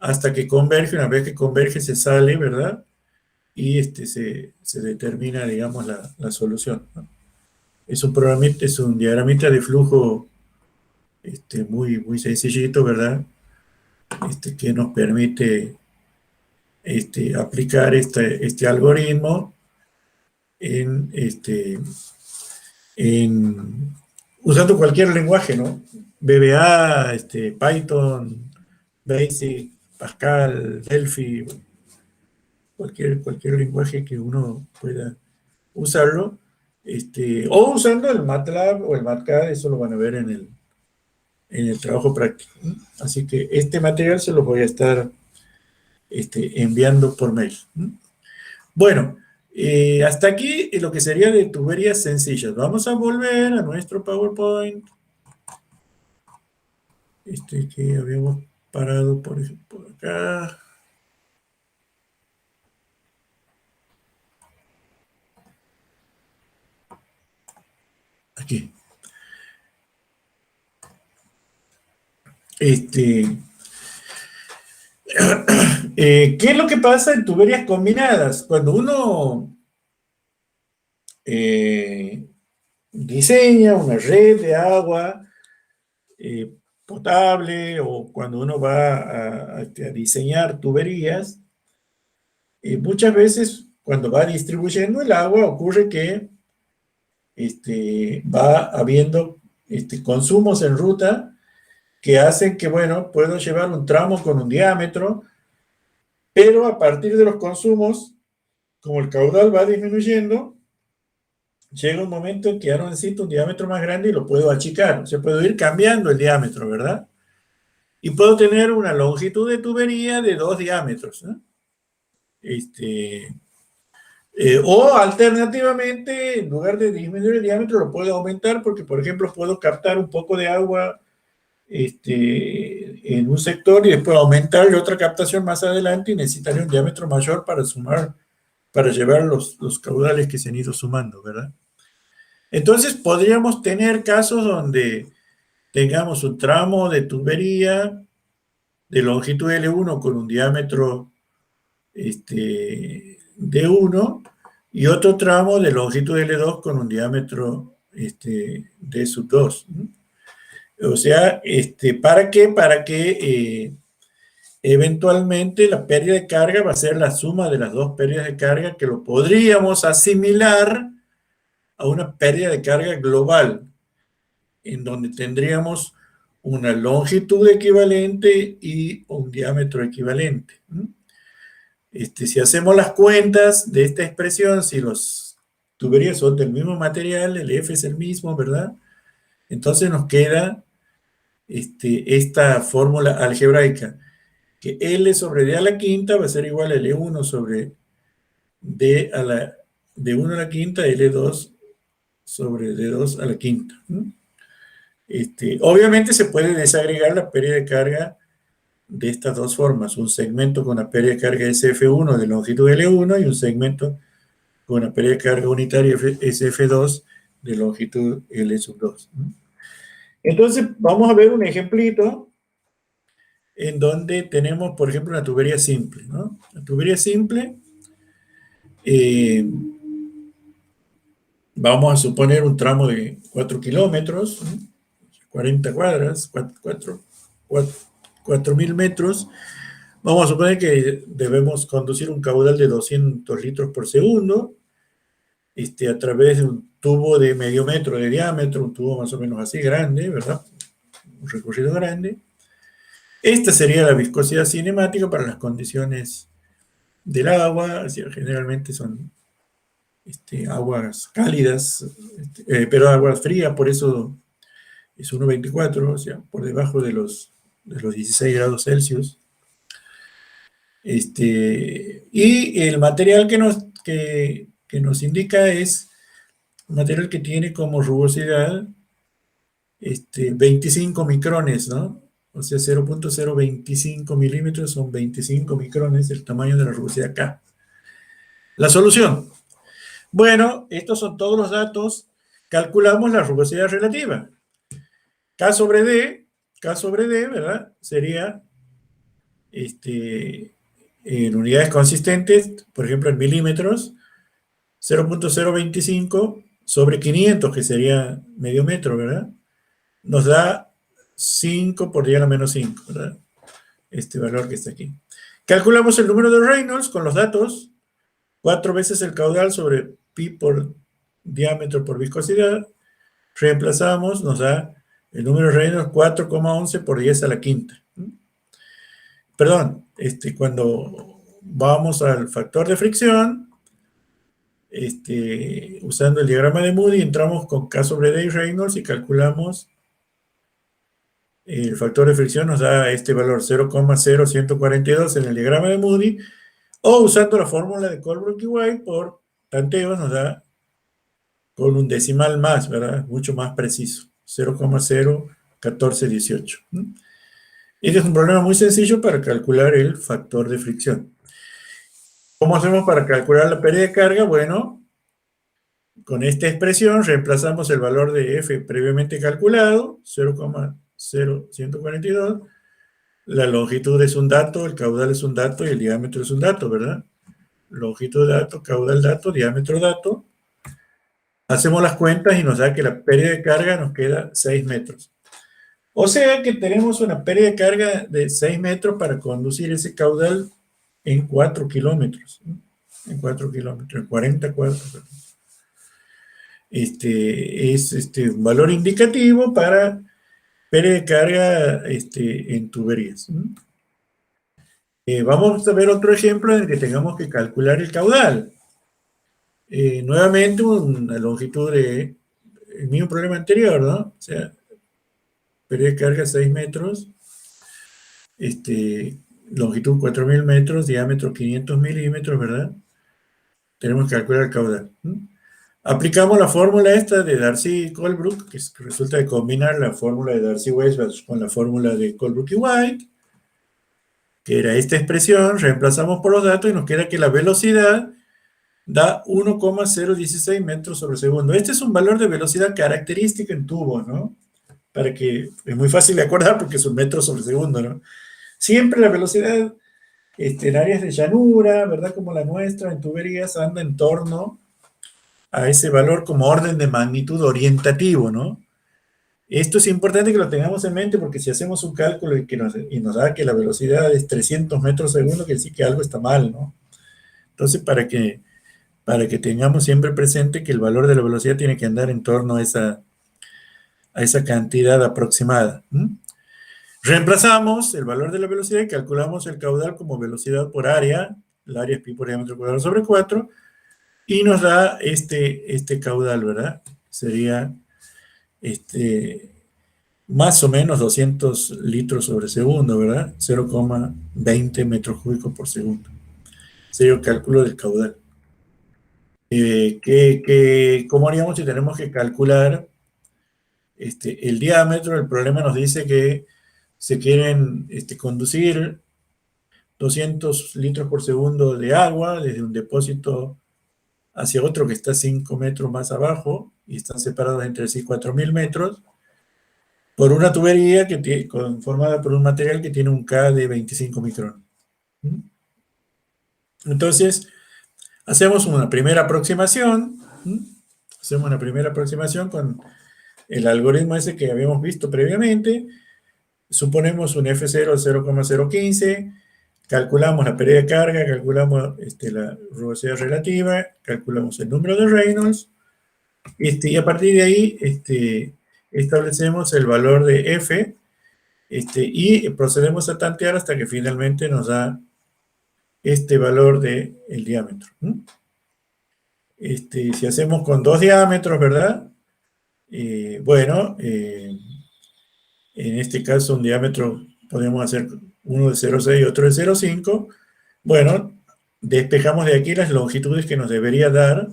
hasta que converge. Una vez que converge se sale, ¿verdad? Y se determina, digamos, la solución, ¿no? Es un programita, es un diagramita de flujo muy, muy sencillito, ¿verdad? Que nos permite aplicar este algoritmo usando cualquier lenguaje, ¿no? VBA, Python, BASIC, Pascal, Delphi, cualquier lenguaje que uno pueda usarlo, o usando el MATLAB o el MATCAD. Eso lo van a ver en el trabajo práctico. Así que este material se los voy a estar enviando por mail. Bueno, hasta aquí lo que sería de tuberías sencillas. Vamos a volver a nuestro PowerPoint. Que habíamos parado, por ejemplo, por acá. Aquí. ¿Qué es lo que pasa en tuberías combinadas? Cuando uno diseña una red de agua potable, o cuando uno va a diseñar tuberías, muchas veces cuando va distribuyendo el agua ocurre que va habiendo consumos en ruta que hacen que, bueno, puedo llevar un tramo con un diámetro, pero a partir de los consumos, como el caudal va disminuyendo, llega un momento en que ya no necesito un diámetro más grande y lo puedo achicar. O sea, puedo ir cambiando el diámetro, ¿verdad? Y puedo tener una longitud de tubería de 2 diámetros, ¿no? O alternativamente, en lugar de disminuir el diámetro, lo puedo aumentar porque, por ejemplo, puedo captar un poco de agua en un sector y después aumentar otra captación más adelante, y necesitaría un diámetro mayor para sumar, para llevar los caudales que se han ido sumando, ¿verdad? Entonces podríamos tener casos donde tengamos un tramo de tubería de longitud L1 con un diámetro de 1 y otro tramo de longitud L2 con un diámetro de sub 2. O sea, ¿para qué? Para que eventualmente la pérdida de carga va a ser la suma de las dos pérdidas de carga, que lo podríamos asimilar a una pérdida de carga global, en donde tendríamos una longitud equivalente y un diámetro equivalente. Si hacemos las cuentas de esta expresión, si los tuberías son del mismo material, el F es el mismo, ¿verdad? Entonces nos queda esta fórmula algebraica, que L sobre D a la quinta va a ser igual a L1 sobre D a la D1 a la quinta, L2 sobre D2 a la quinta. Obviamente se puede desagregar la pérdida de carga de estas dos formas: un segmento con una pérdida de carga SF1 de longitud L1 y un segmento con una pérdida de carga unitaria SF2 de longitud L2. Entonces vamos a ver un ejemplito en donde tenemos, por ejemplo, una tubería simple, ¿no? La tubería simple, eh, vamos a suponer un tramo de 4 kilómetros, ¿no? 40 cuadras, 4.000 metros. Vamos a suponer que debemos conducir un caudal de 200 litros por segundo, a través de un tubo de medio metro de diámetro, un tubo más o menos así grande, ¿verdad? Un recorrido grande. Esta sería la viscosidad cinemática para las condiciones del agua, generalmente son aguas cálidas, pero aguas frías, por eso es 1,24, o sea, por debajo de los 16 grados Celsius. Y el material que nos indica es un material que tiene como rugosidad 25 micrones, ¿no? O sea, 0.025 milímetros son 25 micrones, el tamaño de la rugosidad K. La solución. Bueno, estos son todos los datos. Calculamos la rugosidad relativa. K sobre D, ¿verdad? Sería, en unidades consistentes, por ejemplo, en milímetros, 0.025 sobre 500, que sería medio metro, ¿verdad? Nos da 5 por 10 a la menos 5, ¿verdad? Este valor que está aquí. Calculamos el número de Reynolds con los datos, 4 veces el caudal sobre pi por diámetro por viscosidad. Reemplazamos, nos da el número de Reynolds 4,11 por 10 a la quinta. Perdón, cuando vamos al factor de fricción, usando el diagrama de Moody, entramos con K sobre D y Reynolds y calculamos el factor de fricción, nos da este valor 0,0142 en el diagrama de Moody, o usando la fórmula de Colebrook y White por tanteos nos da con un decimal más, ¿verdad? Mucho más preciso, 0,01418. Este es un problema muy sencillo para calcular el factor de fricción. ¿Cómo hacemos para calcular la pérdida de carga? Bueno, con esta expresión reemplazamos el valor de F previamente calculado, 0,0142. La longitud es un dato, el caudal es un dato y el diámetro es un dato, ¿verdad? Longitud dato, caudal dato, diámetro dato. Hacemos las cuentas y nos da que la pérdida de carga nos queda 6 metros. O sea que tenemos una pérdida de carga de 6 metros para conducir ese caudal en 4 kilómetros. En 4 kilómetros, en 40 cuadras. Es un valor indicativo para pérdida de carga en tuberías. Vamos a ver otro ejemplo en el que tengamos que calcular el caudal. Nuevamente una longitud de el mismo problema anterior, ¿no? O sea, pérdida de carga 6 metros, longitud 4.000 metros, diámetro 500 milímetros, ¿verdad? Tenemos que calcular el caudal. Aplicamos la fórmula esta de Darcy y Colebrook, que resulta de combinar la fórmula de Darcy-Weisbach con la fórmula de Colebrook y White, que era esta expresión, reemplazamos por los datos y nos queda que la velocidad da 1,016 metros sobre segundo. Este es un valor de velocidad característica en tubos, ¿no? Para que, es muy fácil de acordar porque es un metro sobre segundo, ¿no? Siempre la velocidad en áreas de llanura, ¿verdad? Como la nuestra, en tuberías, anda en torno a ese valor como orden de magnitud orientativo, ¿no? Esto es importante que lo tengamos en mente porque si hacemos un cálculo y nos da que la velocidad es 300 metros segundo, quiere decir que algo está mal, ¿no? Entonces, para que tengamos siempre presente que el valor de la velocidad tiene que andar en torno a esa cantidad aproximada. Reemplazamos el valor de la velocidad y calculamos el caudal como velocidad por área, el área es pi por diámetro cuadrado sobre 4, y nos da este caudal, ¿verdad? Sería más o menos 200 litros sobre segundo, ¿verdad? 0,20 metros cúbicos por segundo. Sería el cálculo del caudal. ¿Cómo haríamos si tenemos que calcular el diámetro? El problema nos dice que se quieren conducir 200 litros por segundo de agua desde un depósito hacia otro que está 5 metros más abajo y están separados entre sí 4.000 metros. por una tubería formada por un material que tiene un K de 25 micrones. Entonces, hacemos una primera aproximación. Hacemos una primera aproximación con el algoritmo ese que habíamos visto previamente. Suponemos un F0 de 0,015, calculamos la pérdida de carga, calculamos la rugosidad relativa, calculamos el número de Reynolds, y a partir de ahí establecemos el valor de F, y procedemos a tantear hasta que finalmente nos da este valor del diámetro. Si hacemos con dos diámetros, ¿verdad? Bueno, en este caso un diámetro podemos hacer uno de 0,6 y otro de 0,5. Bueno, despejamos de aquí las longitudes que nos debería dar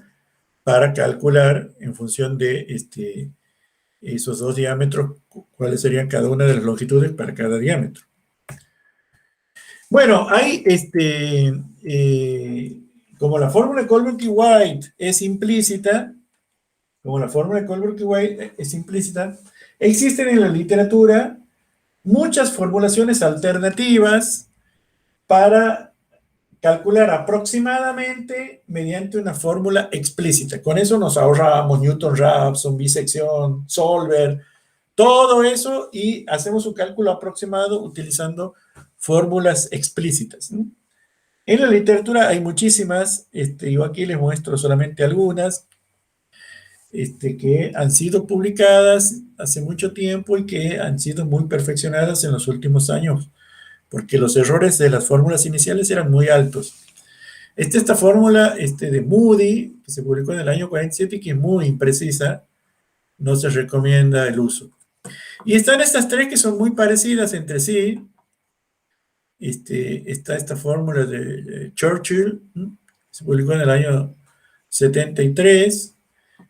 para calcular en función de esos dos diámetros cuáles serían cada una de las longitudes para cada diámetro. Bueno, hay como la fórmula de Colbert y White es implícita, existen en la literatura muchas formulaciones alternativas para calcular aproximadamente mediante una fórmula explícita. Con eso nos ahorramos Newton-Raphson, bisección, Solver, todo eso, y hacemos un cálculo aproximado utilizando fórmulas explícitas. En la literatura hay muchísimas, yo aquí les muestro solamente algunas, que han sido publicadas hace mucho tiempo y que han sido muy perfeccionadas en los últimos años, porque los errores de las fórmulas iniciales eran muy altos. Esta fórmula de Moody, que se publicó en el año 47 y que es muy imprecisa, no se recomienda el uso. Y están estas tres que son muy parecidas entre sí. Está esta fórmula de Churchill, se publicó en el año 73.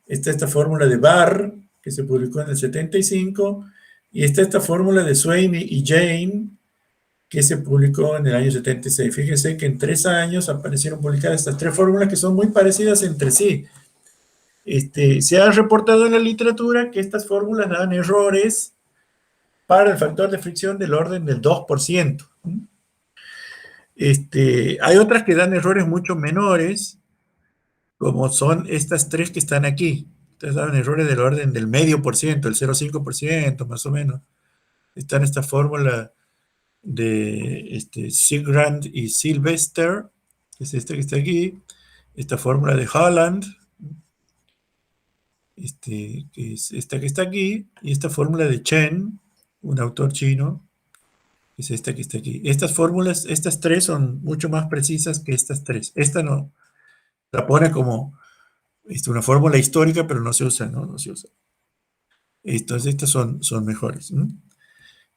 Está esta fórmula de Barr, que se publicó en el 75. Y está esta fórmula de Swain y Jane, que se publicó en el año 76. Fíjense que en 3 años aparecieron publicadas estas tres fórmulas que son muy parecidas entre sí. Se ha reportado en la literatura que estas fórmulas dan errores para el factor de fricción del orden del 2%. Hay otras que dan errores mucho menores, como son estas tres que están aquí. Estas dan errores del orden del 0,5%, el 0,5% más o menos. Está en esta fórmula de Sigrand y Sylvester, que es esta que está aquí, esta fórmula de Holland, que es esta que está aquí, y esta fórmula de Chen, un autor chino, que es esta que está aquí. Estas fórmulas, estas tres son mucho más precisas que estas tres. Esta no, la pone como una fórmula histórica, pero no se usa, ¿no? No se usa. Entonces estas son mejores.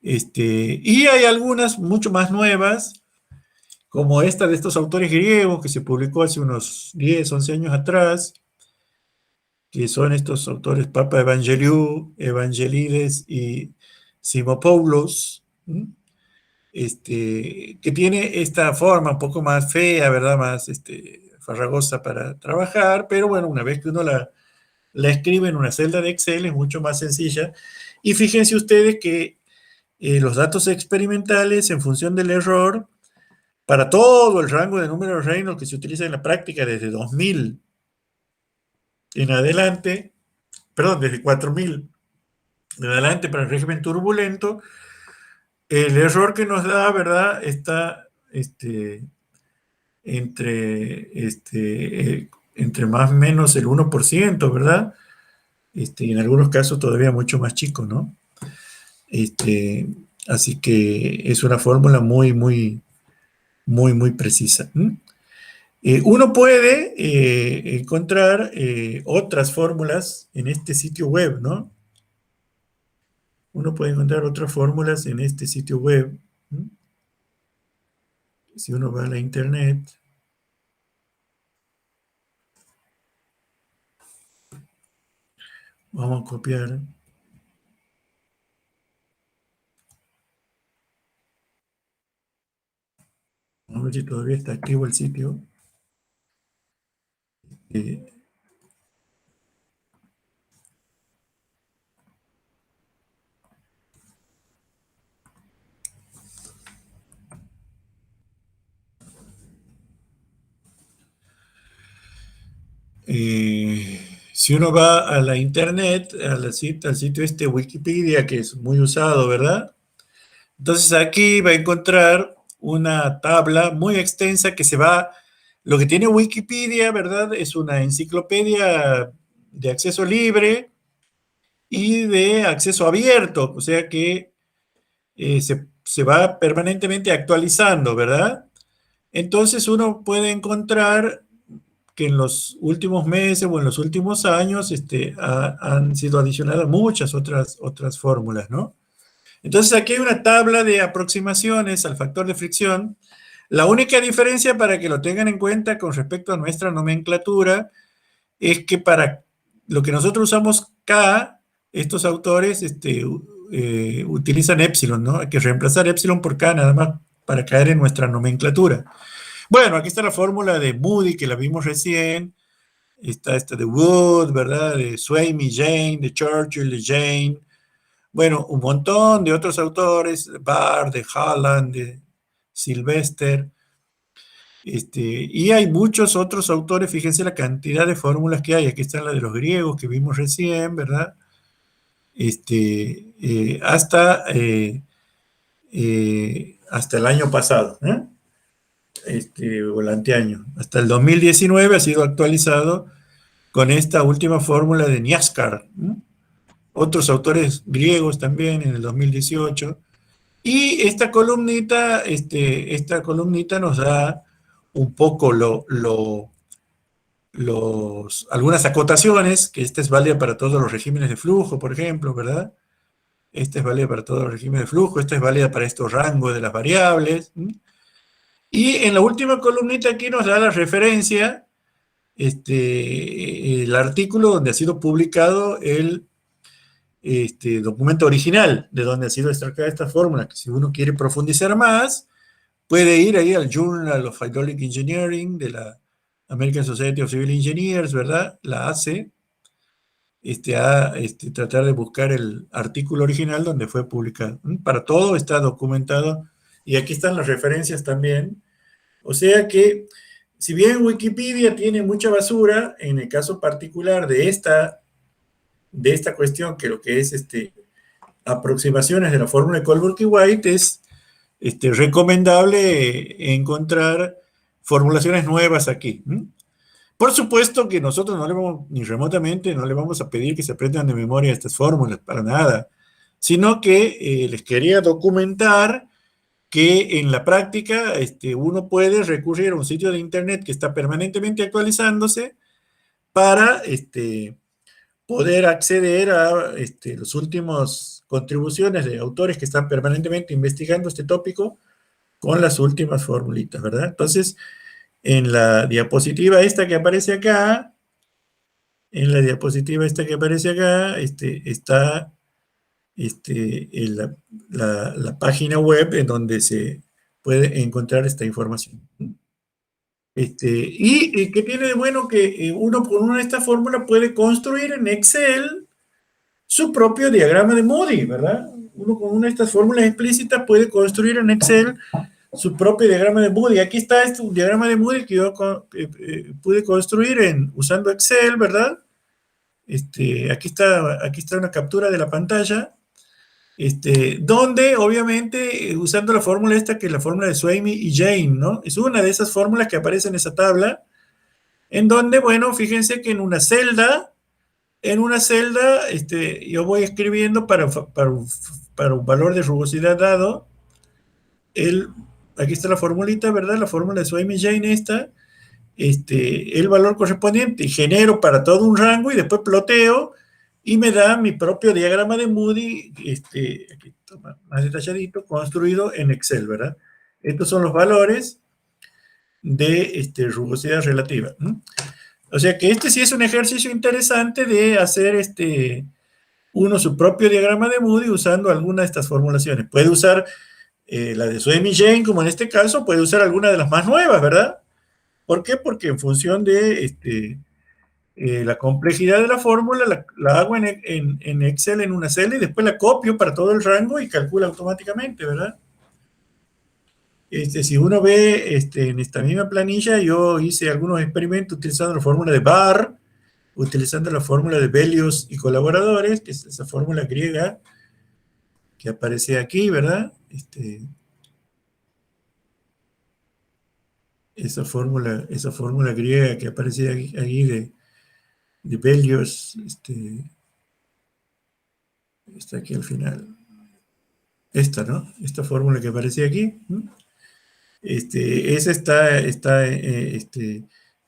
Y hay algunas mucho más nuevas, como esta de estos autores griegos que se publicó hace unos 10, 11 años atrás, que son estos autores Papa Evangeliou, Evangelides y Simopoulos, que tiene esta forma un poco más fea, ¿verdad? Más farragosa para trabajar, pero bueno, una vez que uno la escribe en una celda de Excel es mucho más sencilla. Y fíjense ustedes que los datos experimentales en función del error, para todo el rango de número de Reynolds que se utiliza en la práctica desde 2000 en adelante, perdón, desde 4000 en adelante para el régimen turbulento, el error que nos da, ¿verdad? Está entre más o menos el 1%, ¿verdad? Y en algunos casos todavía mucho más chico, ¿no? Así que es una fórmula muy, muy, muy, muy precisa. Uno puede encontrar otras fórmulas en este sitio web, ¿no? Uno puede encontrar otras fórmulas en este sitio web. Si uno va a la internet, vamos a copiar. Vamos a ver si todavía está activo el sitio. si uno va a la internet, al sitio este Wikipedia, que es muy usado, ¿verdad? Entonces aquí va a encontrar una tabla muy extensa que se va, lo que tiene Wikipedia, ¿verdad? Es una enciclopedia de acceso libre y de acceso abierto, o sea que se va permanentemente actualizando, ¿verdad? Entonces uno puede encontrar que en los últimos meses o en los últimos años han sido adicionadas muchas otras fórmulas, ¿no? Entonces aquí hay una tabla de aproximaciones al factor de fricción. La única diferencia para que lo tengan en cuenta con respecto a nuestra nomenclatura es que para lo que nosotros usamos K, estos autores utilizan epsilon, ¿no? Hay que reemplazar epsilon por K nada más para caer en nuestra nomenclatura. Bueno, aquí está la fórmula de Moody que la vimos recién. Está esta de Wood, ¿verdad? De Swaimi, Jane, de Churchill, de Jane. Bueno, un montón de otros autores, de Barr, de Haaland, de Sylvester. Y hay muchos otros autores, fíjense la cantidad de fórmulas que hay. Aquí están las de los griegos que vimos recién, ¿verdad? Hasta el año pasado, ¿eh? O el anteaño. Hasta el 2019 ha sido actualizado con esta última fórmula de Nyaskar. Otros autores griegos también en el 2018. Y esta columnita nos da un poco algunas acotaciones, que esta es válida para todos los regímenes de flujo, por ejemplo, ¿verdad? Esta es válida para todos los regímenes de flujo, esta es válida para estos rangos de las variables. Y en la última columnita aquí nos da la referencia, el artículo donde ha sido publicado el documento original, de donde ha sido extraída esta fórmula, que si uno quiere profundizar más, puede ir ahí al Journal of Hydraulic Engineering de la American Society of Civil Engineers, ¿verdad? La ACE, tratar de buscar el artículo original donde fue publicado. Para todo está documentado y aquí están las referencias también. O sea que, si bien Wikipedia tiene mucha basura, en el caso particular de esta cuestión, que lo que es aproximaciones de la fórmula de Colbert y White, es recomendable encontrar formulaciones nuevas aquí. Por supuesto que nosotros no le vamos, ni remotamente, no le vamos a pedir que se aprendan de memoria estas fórmulas, para nada, sino que les quería documentar que en la práctica uno puede recurrir a un sitio de internet que está permanentemente actualizándose para poder acceder a las últimas contribuciones de autores que están permanentemente investigando este tópico con las últimas formulitas, ¿verdad? Entonces, en la diapositiva esta que aparece acá, está la página web en donde se puede encontrar esta información. ¿Y qué tiene de bueno? Que uno con una de estas fórmulas puede construir en Excel su propio diagrama de Moody, ¿verdad? Uno con una de estas fórmulas explícitas puede construir en Excel su propio diagrama de Moody. Aquí está un diagrama de Moody que yo pude construir usando Excel, ¿verdad? Aquí está una captura de la pantalla, donde obviamente usando la fórmula esta, que es la fórmula de Swaimi y Jane, ¿no? Es una de esas fórmulas que aparece en esa tabla, en donde, bueno, fíjense que en una celda, yo voy escribiendo para un valor de rugosidad dado, aquí está la formulita, ¿verdad? La fórmula de Swaimi y Jane el valor correspondiente, y genero para todo un rango y después ploteo y me da mi propio diagrama de Moody, aquí está más detalladito, construido en Excel, ¿verdad? Estos son los valores de rugosidad relativa. O sea que sí es un ejercicio interesante de hacer uno su propio diagrama de Moody usando alguna de estas formulaciones. Puede usar la de Swaimi y Jane, como en este caso, puede usar alguna de las más nuevas, ¿verdad? ¿Por qué? Porque en función de la complejidad de la fórmula, la hago en Excel en una celda y después la copio para todo el rango y calcula automáticamente, ¿verdad? Si uno ve en esta misma planilla, yo hice algunos experimentos utilizando la fórmula de Barr, utilizando la fórmula de Bellius y colaboradores, que es esa fórmula griega que aparece aquí, ¿verdad? Esa fórmula griega que aparece ahí de Bellius, está aquí al final. Esta, ¿no? Esta fórmula que aparece aquí. Esa está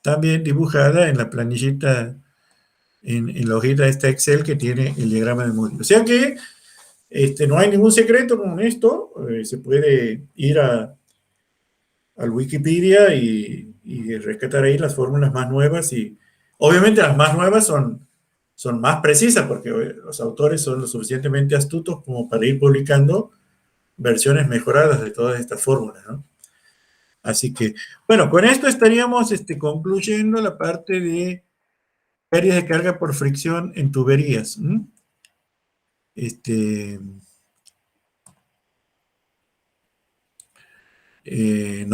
también dibujada en la planillita, en la hojita de esta Excel que tiene el diagrama de Moody. O sea que no hay ningún secreto con esto. Se puede ir al Wikipedia y rescatar ahí las fórmulas más nuevas, y obviamente las más nuevas son más precisas porque los autores son lo suficientemente astutos como para ir publicando versiones mejoradas de todas estas fórmulas, ¿no? Así que, bueno, con esto estaríamos concluyendo la parte de pérdidas de carga por fricción en tuberías. No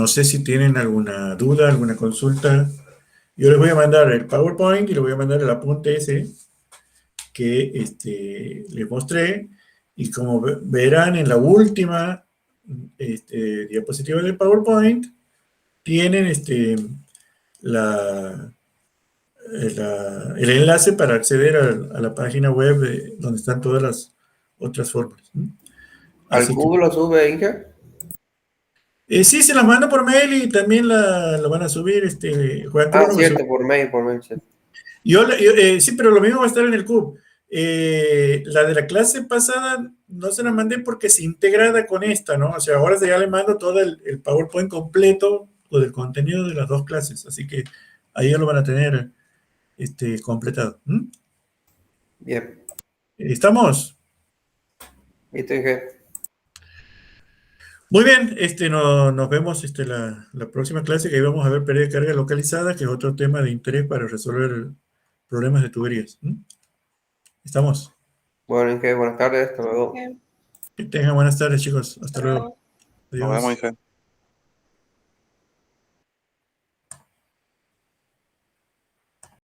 sé si tienen alguna duda, alguna consulta. Yo les voy a mandar el PowerPoint y les voy a mandar el apunte ese que les mostré, y como verán en la última diapositiva del PowerPoint, tienen el enlace para acceder a la página web donde están todas las otras fórmulas. ¿Al cubo lo sube, Inge? Sí, se las mando por mail y también lo van a subir. Juan Cruz Cierto, por mail. Sí. Sí, pero lo mismo va a estar en el CUB. La de la clase pasada no se la mandé porque se integrada con esta, ¿no? O sea, ahora ya le mando todo el PowerPoint completo con el contenido de las dos clases, así que ahí ya lo van a tener completado. Bien. ¿Estamos? ¿Listo, Inge? Muy bien, nos vemos la próxima clase, que ahí vamos a ver pérdida de carga localizada, que es otro tema de interés para resolver problemas de tuberías. ¿Estamos? Bueno, Inge, buenas tardes, hasta luego. Que tengan buenas tardes, chicos. Hasta luego. Luego. Adiós. Nos vemos, Inge.